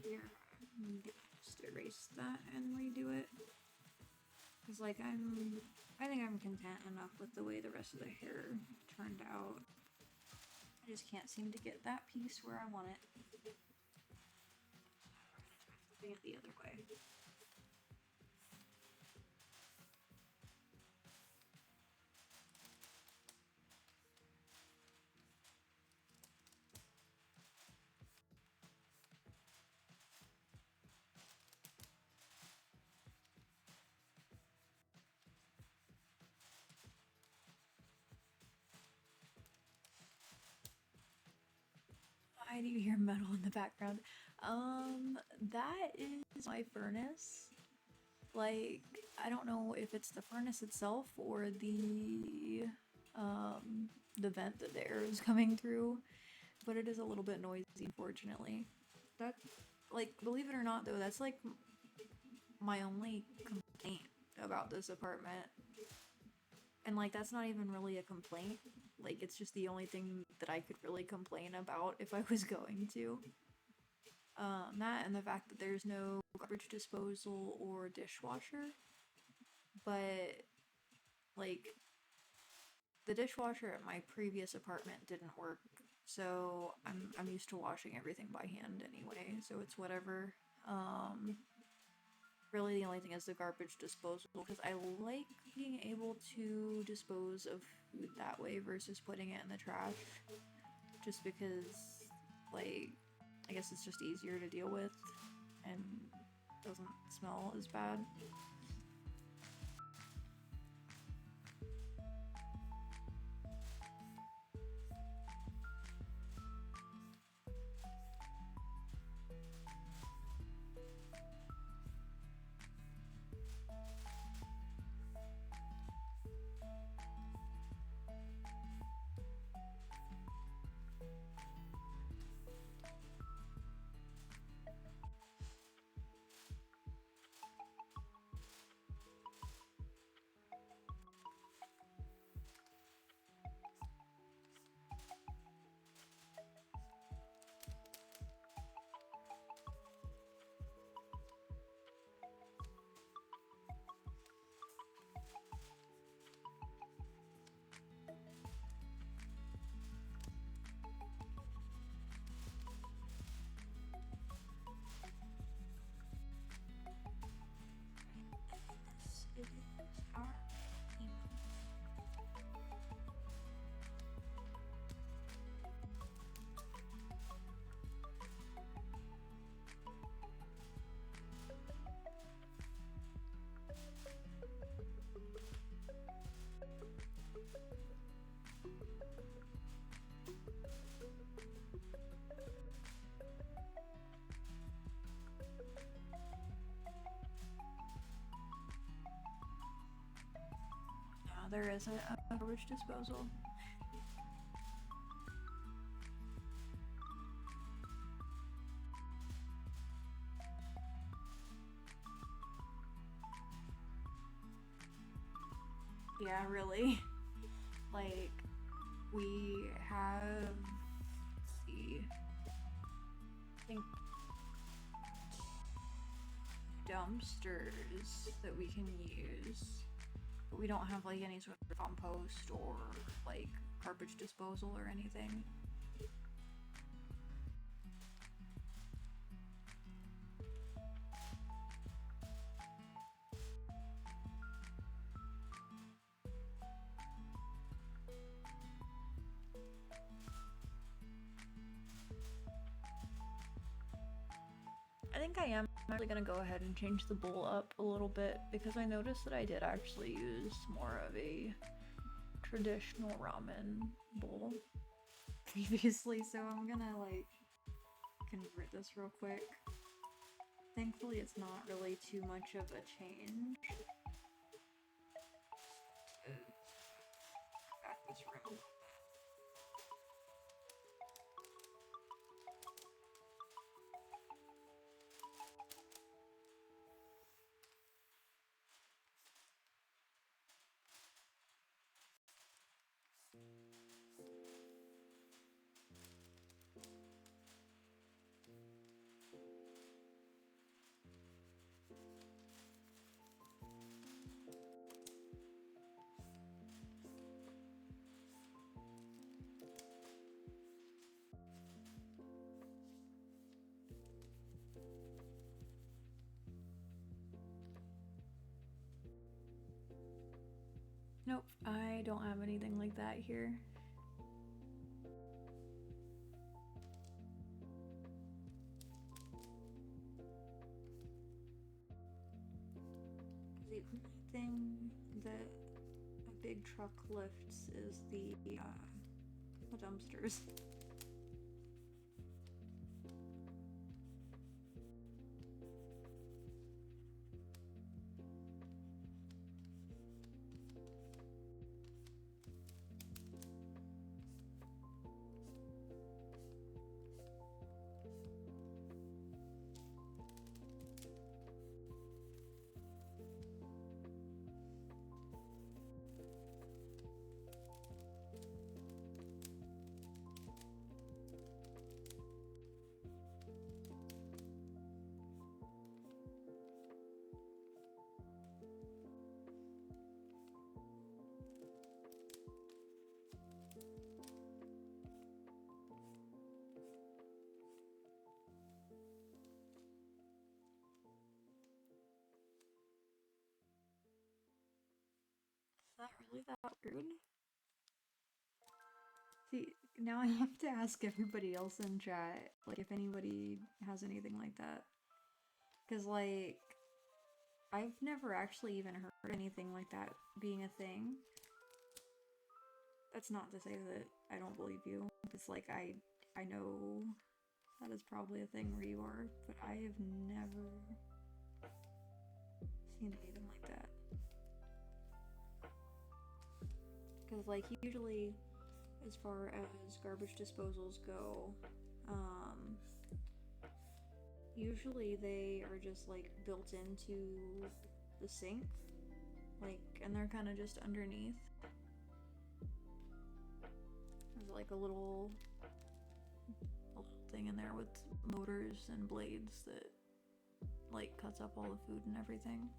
Here, I'm gonna just erase that and redo it. Cause like I think I'm content enough with the way the rest of the hair turned out. I just can't seem to get that piece where I want it. Doing it the other way. Why do you hear metal in the background? That is my furnace. Like, I don't know if it's the furnace itself or the vent that the air is coming through, but it is a little bit noisy, unfortunately. That, like, believe it or not, though, that's like my only complaint about this apartment. And like, that's not even really a complaint. Like, it's just the only thing that I could really complain about if I was going to. That and the fact that there's no garbage disposal or dishwasher. But, like, the dishwasher at my previous apartment didn't work, so I'm used to washing everything by hand anyway, so it's whatever. Really the only thing is the garbage disposal, because I like being able to dispose of food that way versus putting it in the trash. Just because, like, I guess it's just easier to deal with and doesn't smell as bad. It is our emote. No, there isn't a garbage disposal. Yeah, really. Like, we have, let's see, I think dumpsters that we can use, but we don't have like any sort of compost or like garbage disposal or anything. I think I am actually gonna go ahead and change the bowl up a little bit because I noticed that I did actually use more of a traditional ramen bowl previously, so I'm gonna like convert this real quick. Thankfully it's not really too much of a change. Back this room. Nope, I don't have anything like that here. The only thing that a big truck lifts is the dumpsters. Is that really that rude? See, now I have to ask everybody else in chat, like, if anybody has anything like that. Because, like, I've never actually even heard anything like that being a thing. That's not to say that I don't believe you. It's like, I know that is probably a thing where you are, but I have never seen anything like that. Because, like, usually, as far as garbage disposals go, usually they are just, like, built into the sink, like, and they're kind of just underneath. There's, like, a little thing in there with motors and blades that, like, cuts up all the food and everything.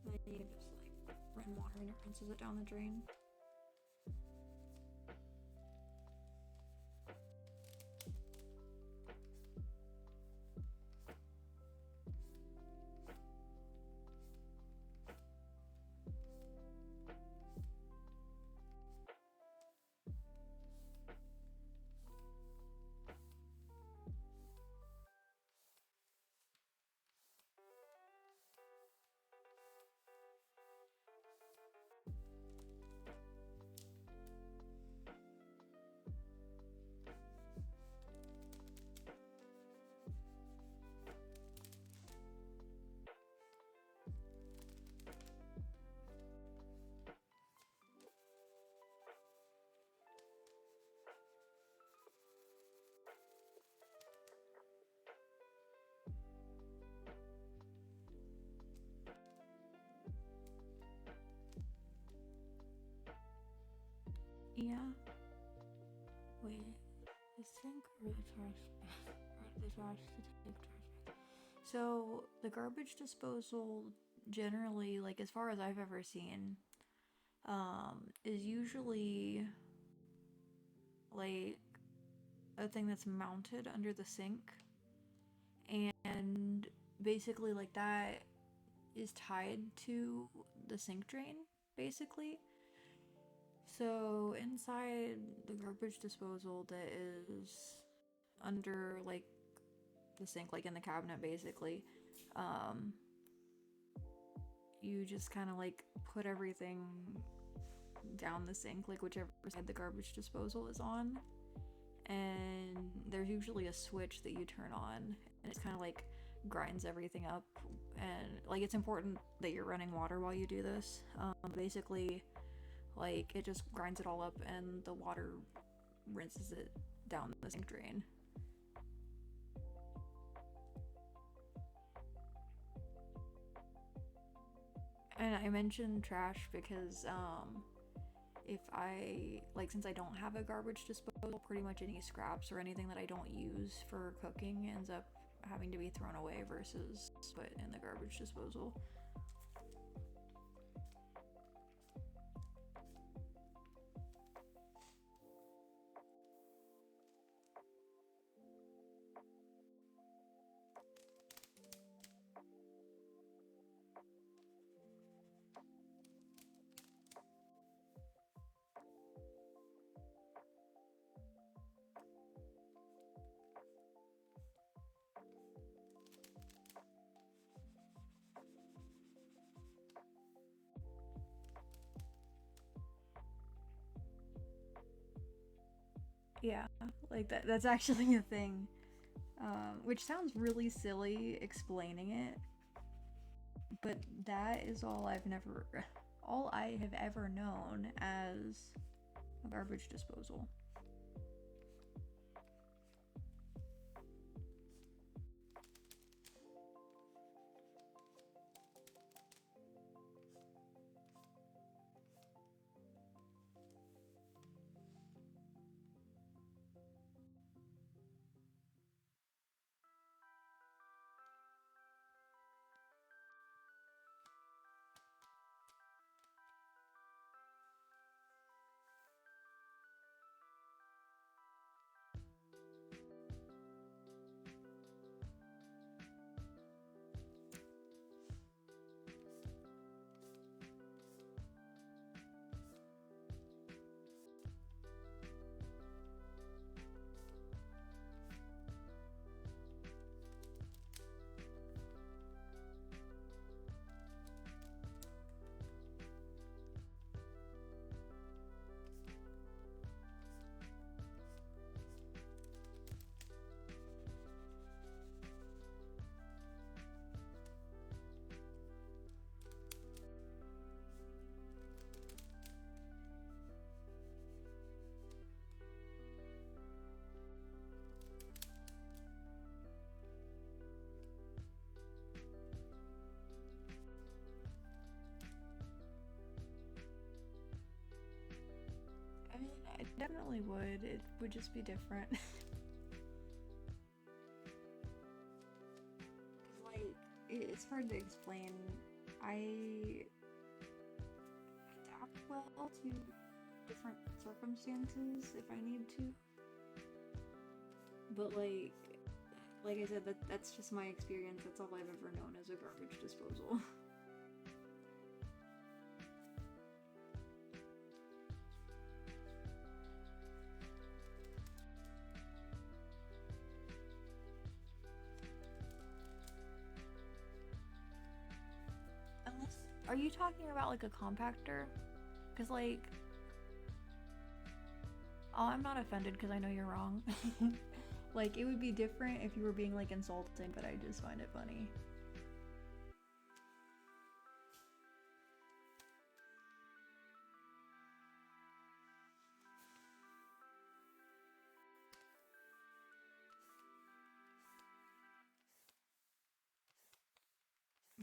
Then you can just, like, run water and it rinses it down the drain. Yeah. Wait. The sink or the trash? Or the trash to take trash. So the garbage disposal generally, like as far as I've ever seen, is usually like a thing that's mounted under the sink, and basically like that is tied to the sink drain, basically. So inside the garbage disposal that is under like the sink, like in the cabinet basically, um, you just kind of like put everything down the sink, like whichever side the garbage disposal is on, and there's usually a switch that you turn on, and it's kind of like grinds everything up, and like it's important that you're running water while you do this. Basically, like it just grinds it all up, and the water rinses it down the sink drain. And I mentioned trash because if I like, since I don't have a garbage disposal, pretty much any scraps or anything that I don't use for cooking ends up having to be thrown away versus put in the garbage disposal. Yeah, like that's actually a thing. Which sounds really silly explaining it, but that is all I have ever known as a garbage disposal. I mean, I definitely would. It would just be different. Like, it's hard to explain. I adapt well to different circumstances if I need to. But like I said, that's just my experience. That's all I've ever known as a garbage disposal. Unless, are you talking about like a compactor? Because like, oh, I'm not offended because I know you're wrong. Like, it would be different if you were being like insulting, but I just find it funny.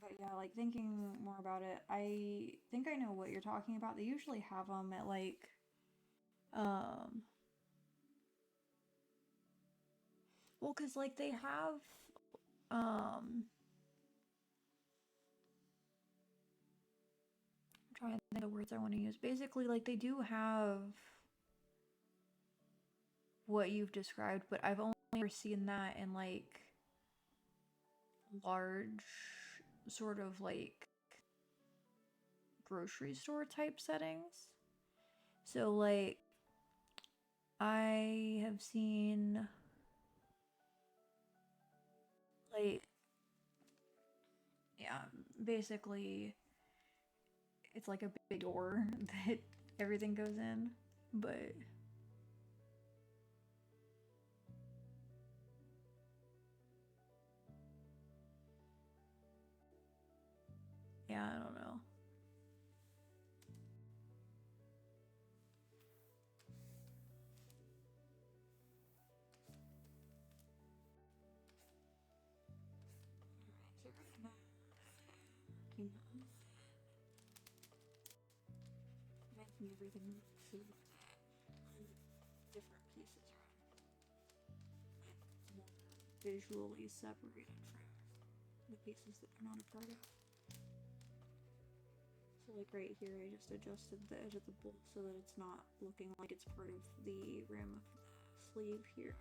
But yeah, like thinking more about it, I think I know what you're talking about. They usually have them at like, um, well, cause like they have, um, I'm trying to think of the words I want to use. Basically, like they do have what you've described, but I've only ever seen that in like large, sort of like grocery store type settings. So like I have seen like, yeah, basically it's like a big door that everything goes in. But yeah, I don't know. So right now, making everything so different pieces are more visually separated from the pieces that they're not a part of. So like right here, I just adjusted the edge of the bowl so that it's not looking like it's part of the rim of the sleeve here.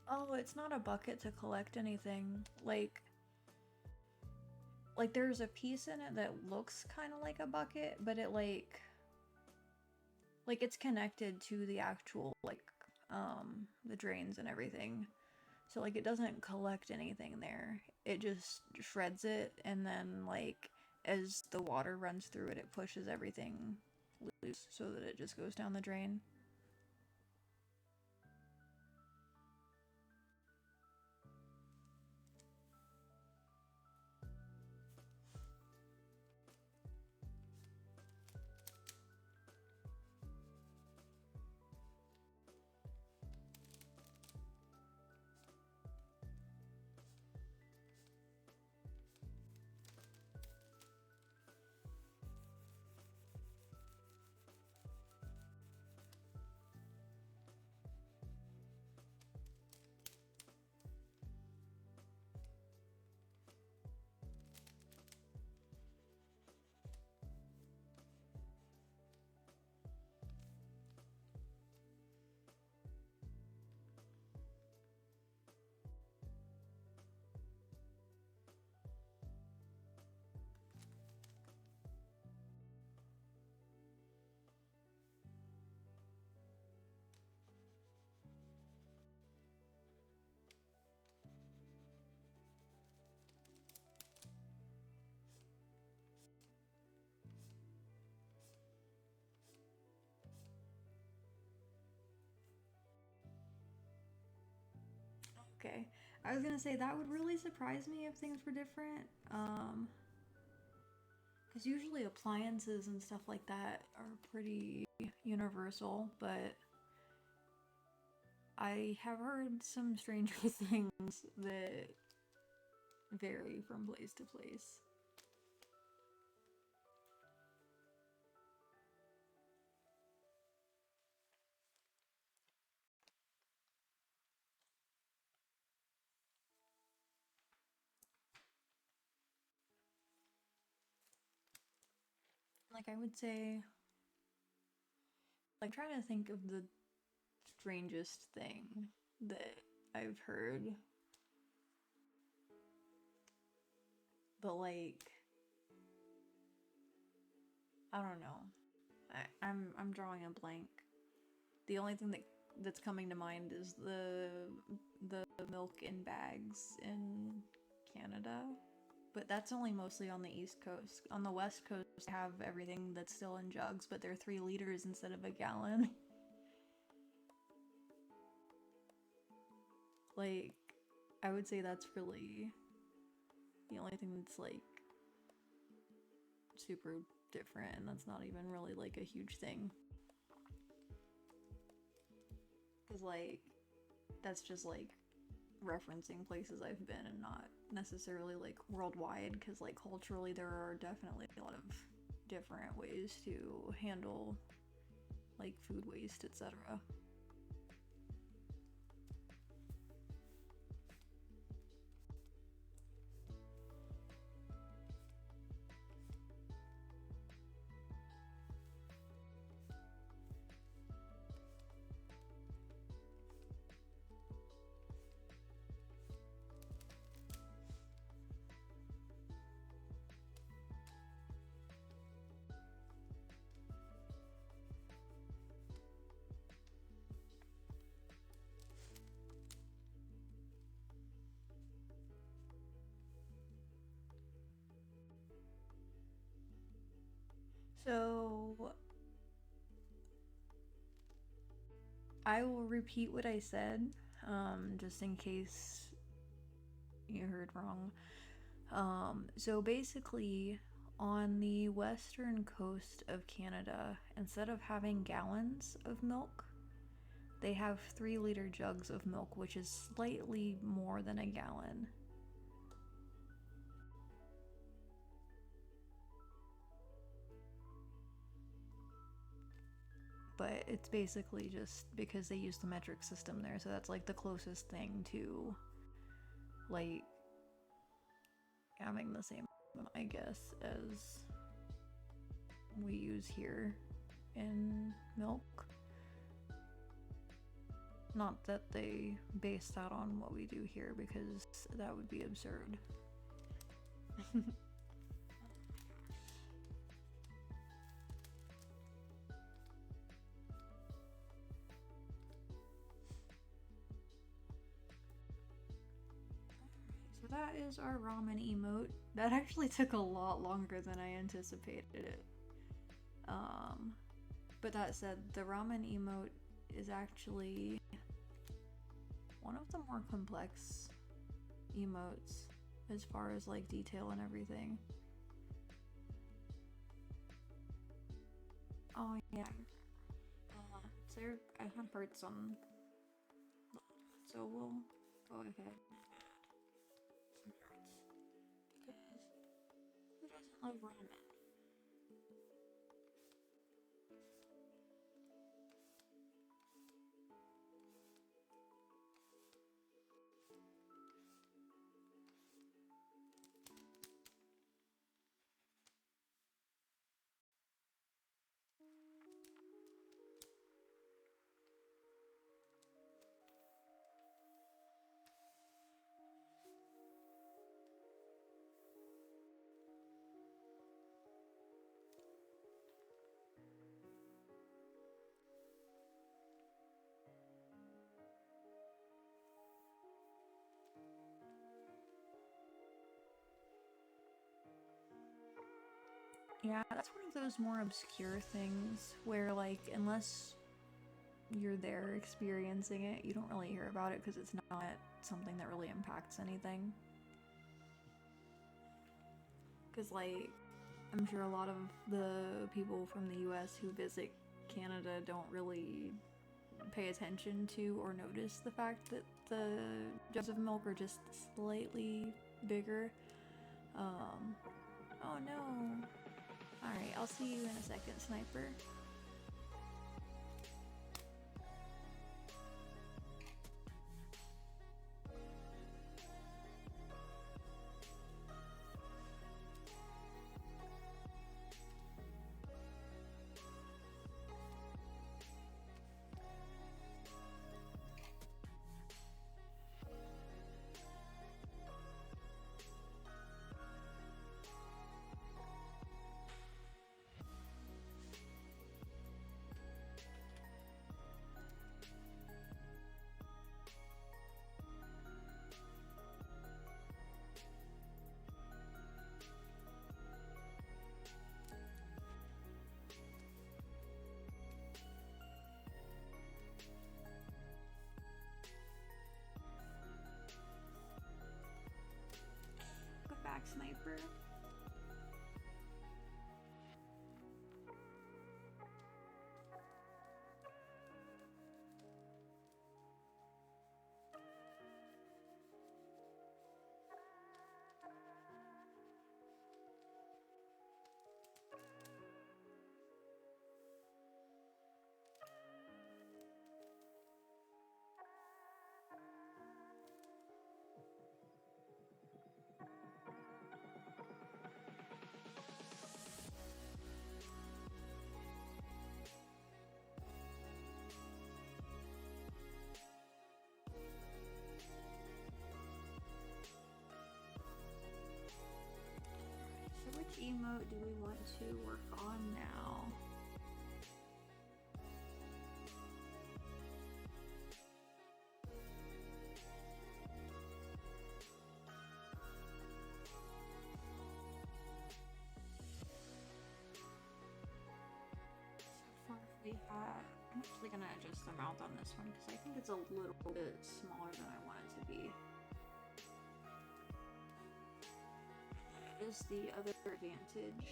Oh, it's not a bucket to collect anything. Like there's a piece in it that looks kind of like a bucket, but it like it's connected to the actual the drains and everything. So like it doesn't collect anything there. It just shreds it, and then like as the water runs through it, it pushes everything loose so that it just goes down the drain. Okay. I was gonna say that would really surprise me if things were different. Because usually appliances and stuff like that are pretty universal, but I have heard some stranger things that vary from place to place. Like, I would say, like, trying to think of the strangest thing that I've heard, but like, I don't know. I'm drawing a blank. The only thing that's coming to mind is the milk in bags in Canada, but that's only mostly on the East Coast. On the West Coast, they have everything that's still in jugs, but they're 3 liters instead of a gallon. Like, I would say that's really the only thing that's like super different, and that's not even really like a huge thing. Because, like, that's just like referencing places I've been and not necessarily like worldwide, because like culturally there are definitely a lot of different ways to handle like food waste, etc. So I will repeat what I said, just in case you heard wrong. So basically, on the western coast of Canada, instead of having gallons of milk, they have 3 liter jugs of milk, which is slightly more than a gallon. But it's basically just because they use the metric system there, so that's like the closest thing to like having the same, I guess, as we use here in milk. Not that they base that on what we do here, because that would be absurd. So that is our ramen emote. That actually took a lot longer than I anticipated it. But that said, the ramen emote is actually one of the more complex emotes as far as like detail and everything. Oh yeah. So I had hearts on, so we'll go ahead and add some hearts, because who doesn't love ramen? Yeah, that's one of those more obscure things where, like, unless you're there experiencing it, you don't really hear about it because it's not something that really impacts anything. Because, like, I'm sure a lot of the people from the US who visit Canada don't really pay attention to or notice the fact that the jugs of milk are just slightly bigger. Oh no. Alright, I'll see you in a second, Sniper. Go back, Sniper. So which emote do we want to work on now? So far we have... I'm actually gonna adjust the mouth on this one because I think it's a little bit smaller than I want it to be. Is the other advantage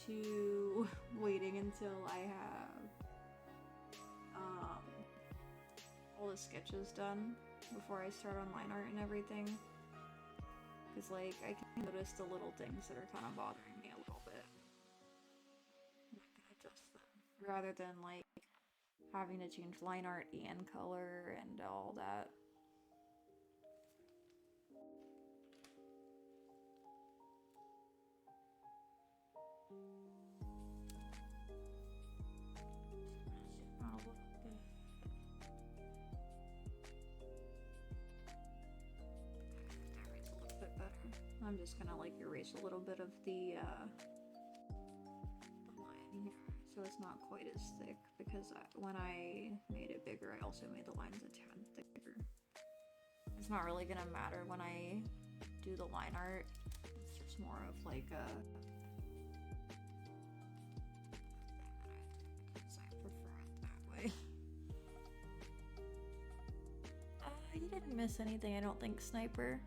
to waiting until I have all the sketches done before I start on line art and everything, because like I can notice the little things that are kind of bothering me a little bit, and I can adjust them rather than like having to change line art and color and all that. I'm just gonna like erase a little bit of the line here so it's not quite as thick, because when I made it bigger I also made the lines a tad thicker. It's not really gonna matter when I do the line art, it's just more of like a I prefer it that way. You didn't miss anything, I don't think, Sniper.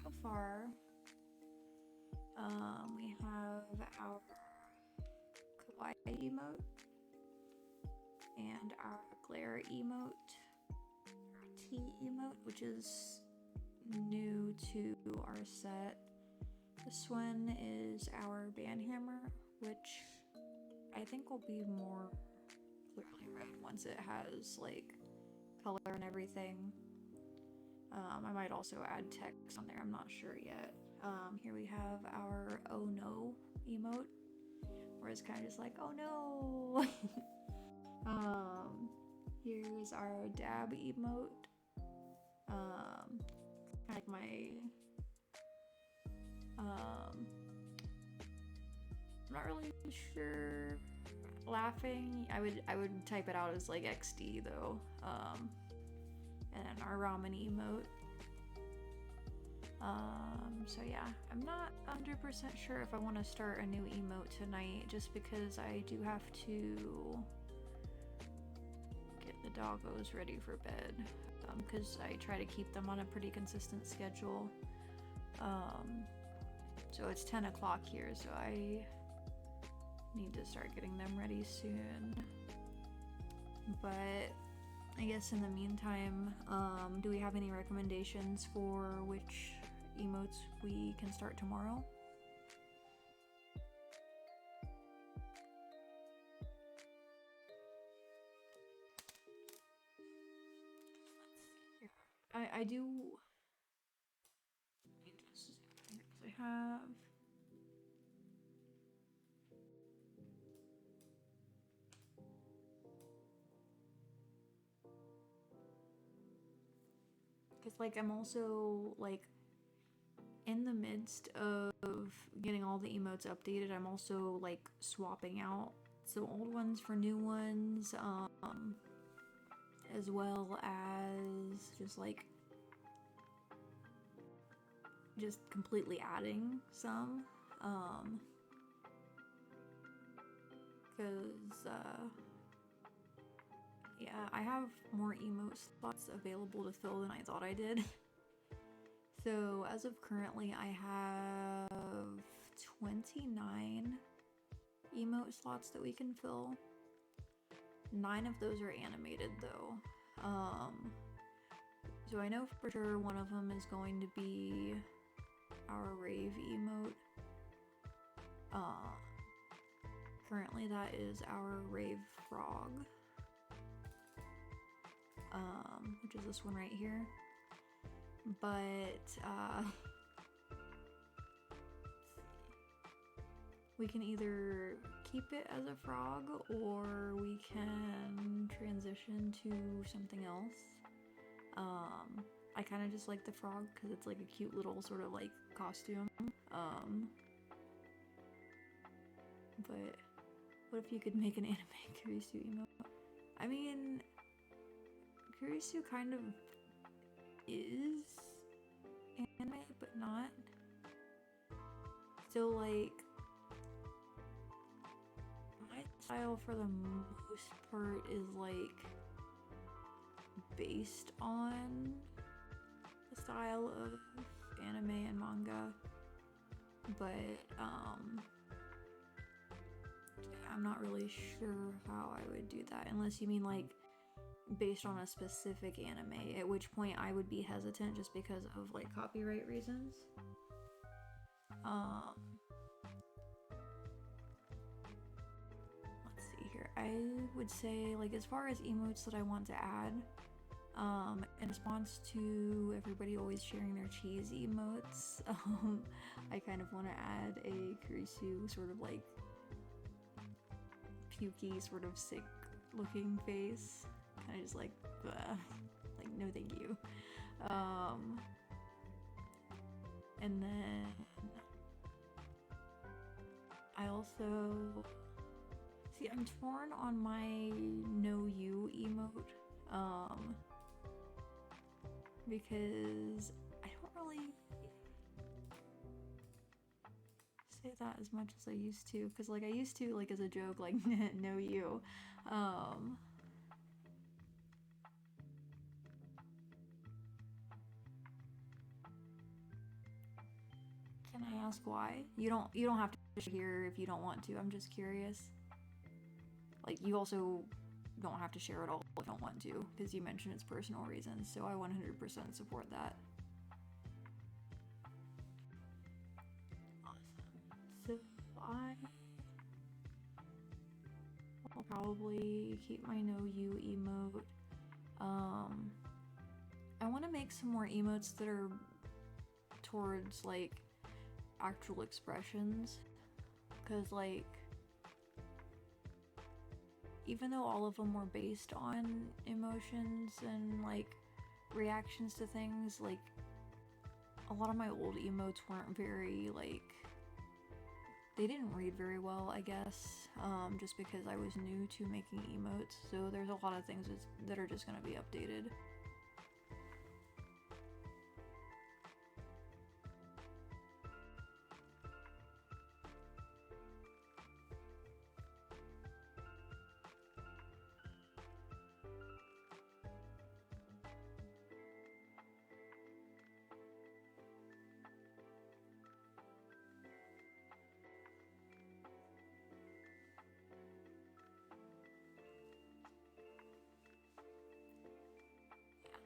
So far, we have our kawaii emote and our glare emote, our tea emote, which is new to our set. This one is our band hammer, which I think will be more clearly read once it has like color and everything. I might also add text on there, I'm not sure yet. Here we have our oh no emote, where it's kind of just like, oh no. Here's our dab emote. Kind of like my I'm not really sure. Laughing, I would type it out as like XD though. And then our ramen emote. So yeah, I'm not 100% sure if I want to start a new emote tonight, just because I do have to get the doggos ready for bed, because I try to keep them on a pretty consistent schedule. So it's 10 o'clock here, so I need to start getting them ready soon. But I guess in the meantime, do we have any recommendations for which emotes we can start tomorrow? I do. I have. Because like I'm also like in the midst of getting all the emotes updated. I'm also like swapping out some old ones for new ones, as well as just completely adding some, because yeah, I have more emote slots available to fill than I thought I did. So as of currently, I have 29 emote slots that we can fill. 9 of those are animated though. So I know for sure one of them is going to be our rave emote. Currently that is our rave frog, which is this one right here. But we can either keep it as a frog or we can transition to something else. I kind of just like the frog because it's like a cute little sort of like costume. But what if you could make an anime Kurisu emote? I mean, Kurisu kind of is anime, but not. So like, my style for the most part is like based on the style of anime and manga, but I'm not really sure how I would do that, unless you mean like based on a specific anime, at which point I would be hesitant just because of like copyright reasons. Let's see here. I would say, like, as far as emotes that I want to add, in response to everybody always sharing their cheese emotes, I kind of want to add a Kurisu sort of like pukey, sort of sick looking face. Kind of just like, bleh. Like, no thank you. And then I also see, I'm torn on my no you emote, because I don't really say that as much as I used to, because like I used to, like, as a joke, like no you. Can I ask why? You don't have to share here if you don't want to. I'm just curious. Like, you also don't have to share it all if you don't want to, because you mentioned it's personal reasons, so I 100% support that. Awesome. So I will probably keep my no you emote. I want to make some more emotes that are towards like actual expressions, because like even though all of them were based on emotions and like reactions to things, like a lot of my old emotes weren't very like, they didn't read very well, I guess, just because I was new to making emotes, so there's a lot of things that are just going to be updated.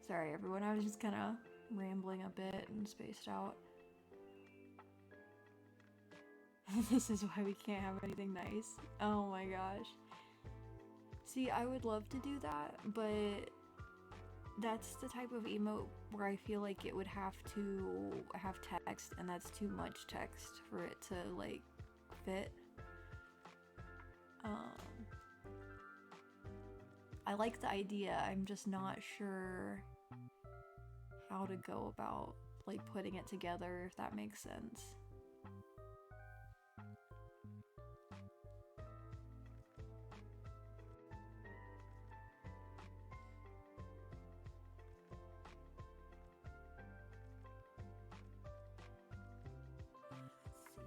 Sorry everyone, I was just kind of rambling a bit and spaced out. This is why we can't have anything nice. Oh my gosh. See, I would love to do that, but that's the type of emote where I feel like it would have to have text, and that's too much text for it to like fit. I like the idea, I'm just not sure how to go about like putting it together, if that makes sense.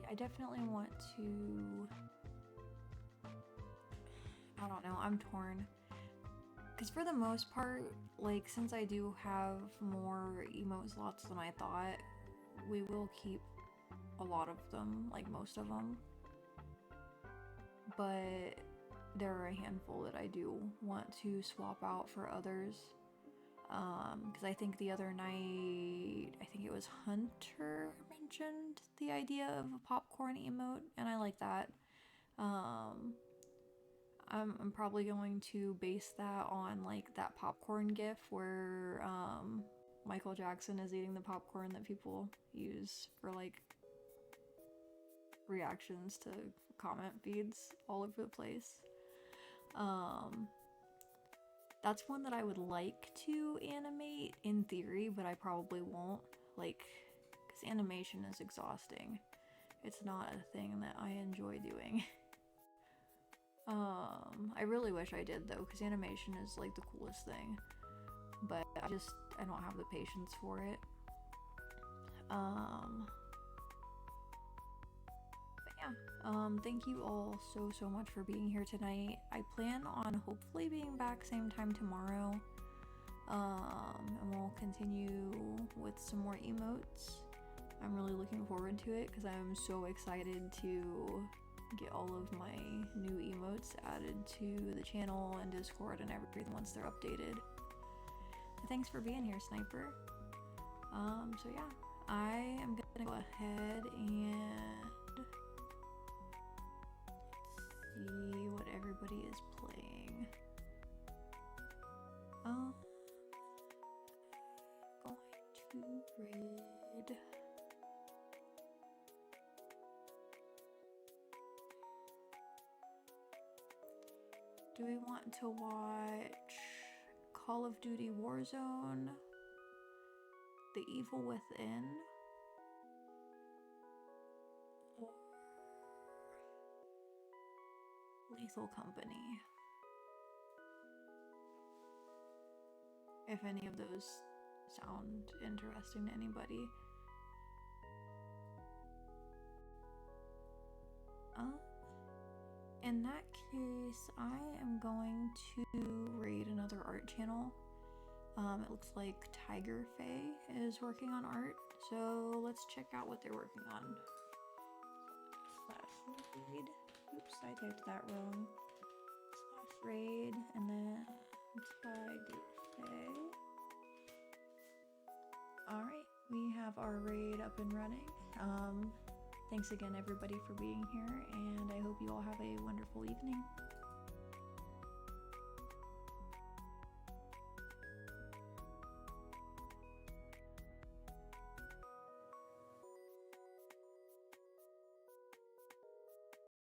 I definitely want to, I don't know, I'm torn. Because for the most part, like, since I do have more emote slots than I thought, we will keep a lot of them, like most of them. But there are a handful that I do want to swap out for others. Because I think the other night, I think it was Hunter mentioned the idea of a popcorn emote, and I like that. I'm probably going to base that on like that popcorn gif where Michael Jackson is eating the popcorn that people use for like reactions to comment feeds all over the place. That's one that I would like to animate in theory, but I probably won't, like, because animation is exhausting. It's not a thing that I enjoy doing. I really wish I did though, because animation is like the coolest thing, but I don't have the patience for it. But yeah, thank you all so much for being here tonight. I plan on hopefully being back same time tomorrow, and we'll continue with some more emotes. I'm really looking forward to it because I'm so excited to get all of my new emotes added to the channel and Discord and everything once they're updated. Thanks for being here, Sniper. So yeah, I am gonna go ahead and see what everybody is playing. Going to raid. Do we want to watch Call of Duty Warzone, The Evil Within, or Lethal Company? If any of those sound interesting to anybody. In that case, I am going to raid another art channel. It looks like Tiger Faye is working on art, so let's check out what they're working on. Slash raid. Oops, I typed that wrong. Slash raid, and then Tiger Faye. Alright, we have our raid up and running. Thanks again, everybody, for being here, and I hope you all have a wonderful evening.